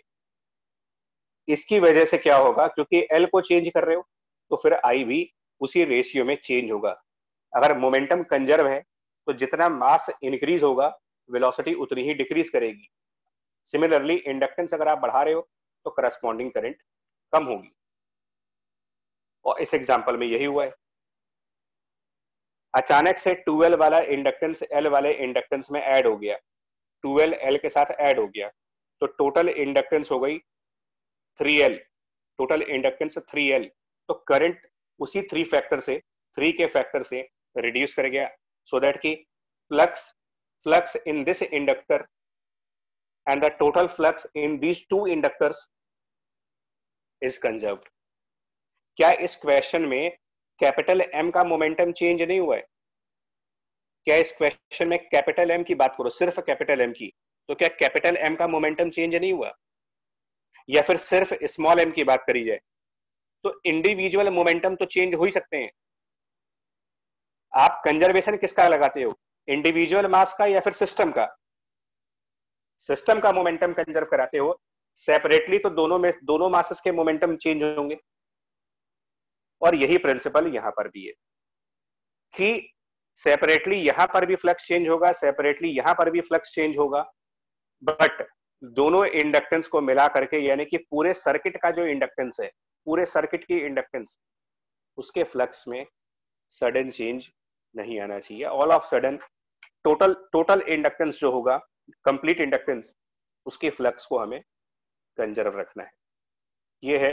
इसकी वजह से क्या होगा, क्योंकि एल को चेंज कर रहे हो तो फिर आई भी उसी रेशियो में चेंज होगा। अगर मोमेंटम कंजर्व है तो जितना मास इंक्रीज होगा वेलोसिटी उतनी ही डिक्रीज करेगी। सिमिलरली इंडक्टेंस अगर आप बढ़ा रहे हो तो करस्पॉन्डिंग करंट कम होगी, और इस एग्जांपल में यही हुआ है। अचानक से 2L वाला इंडक्टेंस L वाले इंडक्टेंस में ऐड हो गया, 2L L के साथ ऐड हो गया, तो टोटल इंडक्टेंस हो गई 3L, टोटल इंडक्टेंस 3L। तो करंट उसी 3 के फैक्टर से रिड्यूस कर गया, सो दैट की flux in this inductor and the total flux in these 2 inductors is conserved. क्या इस क्वेश्चन में कैपिटल M का मोमेंटम चेंज नहीं हुआ है? क्या इस क्वेश्चन में कैपिटल M की बात करो, सिर्फ कैपिटल M की, तो क्या कैपिटल M का मोमेंटम चेंज नहीं हुआ? या फिर सिर्फ स्मॉल m की बात करी जाए तो इंडिविजुअल मोमेंटम तो चेंज हो ही सकते हैं। आप कंजर्वेशन किसका लगाते हो, इंडिविजुअल मास का या फिर सिस्टम का? सिस्टम का मोमेंटम कंजर्व कराते हो, सेपरेटली तो दोनों मासेस के मोमेंटम चेंज होंगे। और यही प्रिंसिपल यहां पर भी है कि सेपरेटली यहां पर भी फ्लक्स चेंज होगा, सेपरेटली यहां पर भी फ्लक्स चेंज होगा, बट दोनों इंडक्टेंस को मिला करके, यानी कि पूरे सर्किट का जो इंडक्टेंस है, पूरे सर्किट की इंडक्टेंस, उसके फ्लक्स में सडन चेंज नहीं आना चाहिए। All of sudden total inductance जो होगा, कंप्लीट इंडक्टेंस, उसके फ्लक्स को हमें कंजर्व रखना है। ये है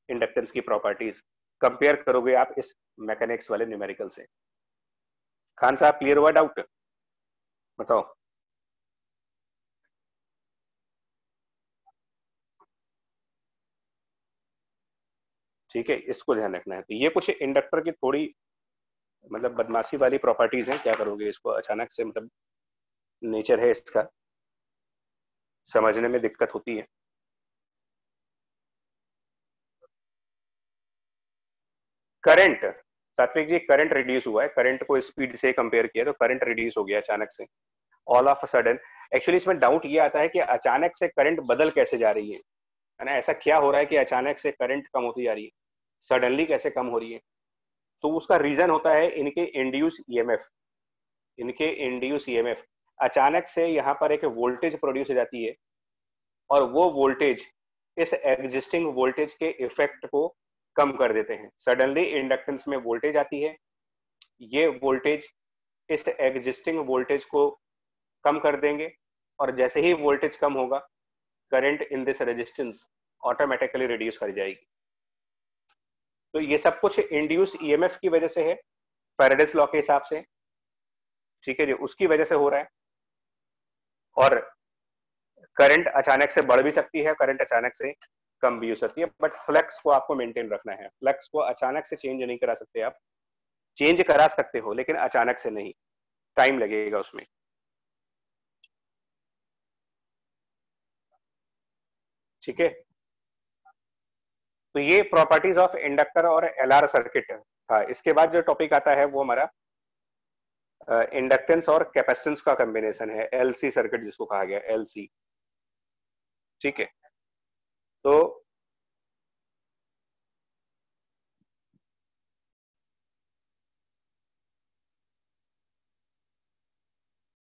इंडक्टेंस की प्रॉपर्टीज। कंपेयर करोगे आप इस मैकेनिक्स वाले न्यूमेरिकल से। खान साहब क्लियर हुआ डाउट? बताओ। ठीक है, इसको ध्यान रखना है। तो ये कुछ इंडक्टर की थोड़ी मतलब बदमाशी वाली प्रॉपर्टीज हैं। क्या करोगे इसको अचानक से, मतलब नेचर है इसका, समझने में दिक्कत होती है। करंट, सात्विक जी, करंट रिड्यूस हुआ है, करंट को स्पीड से कंपेयर किया तो करंट रिड्यूस हो गया अचानक से, all of a sudden. Actually इसमें डाउट ये आता है कि अचानक से करंट बदल कैसे जा रही है ना, ऐसा क्या हो रहा है कि अचानक से करंट कम होती जा रही है, सडनली कैसे कम हो रही है? तो उसका रीजन होता है इनके इंड्यूस ईएमएफ। इनके इंड्यूस ईएमएफ अचानक से यहाँ पर एक वोल्टेज प्रोड्यूस हो जाती है, और वो वोल्टेज इस एग्जिस्टिंग वोल्टेज के इफेक्ट को कम कर देते हैं। सडनली इंडक्टेंस में वोल्टेज आती है, ये वोल्टेज इस एग्जिस्टिंग वोल्टेज को कम कर देंगे, और जैसे ही वोल्टेज कम होगा current in this resistance automatically reduce कर जाएगी। तो ये सब कुछ इंड्यूस ईएमएफ की वजह से है, फैराडेस लॉ के हिसाब से, ठीक है जी, उसकी वजह से हो रहा है। और करंट अचानक से बढ़ भी सकती है, करंट अचानक से कम भी हो सकती है, बट फ्लक्स को आपको मेंटेन रखना है। फ्लक्स को अचानक से चेंज नहीं करा सकते आप, चेंज करा सकते हो लेकिन अचानक से नहीं, टाइम लगेगा उसमें। ठीक है, तो ये प्रॉपर्टीज ऑफ इंडक्टर और एलआर सर्किट था। इसके बाद जो टॉपिक आता है वो हमारा इंडक्टेंस और कैपेसिटेंस का कॉम्बिनेशन है, एलसी सर्किट जिसको कहा गया, एलसी। ठीक है, तो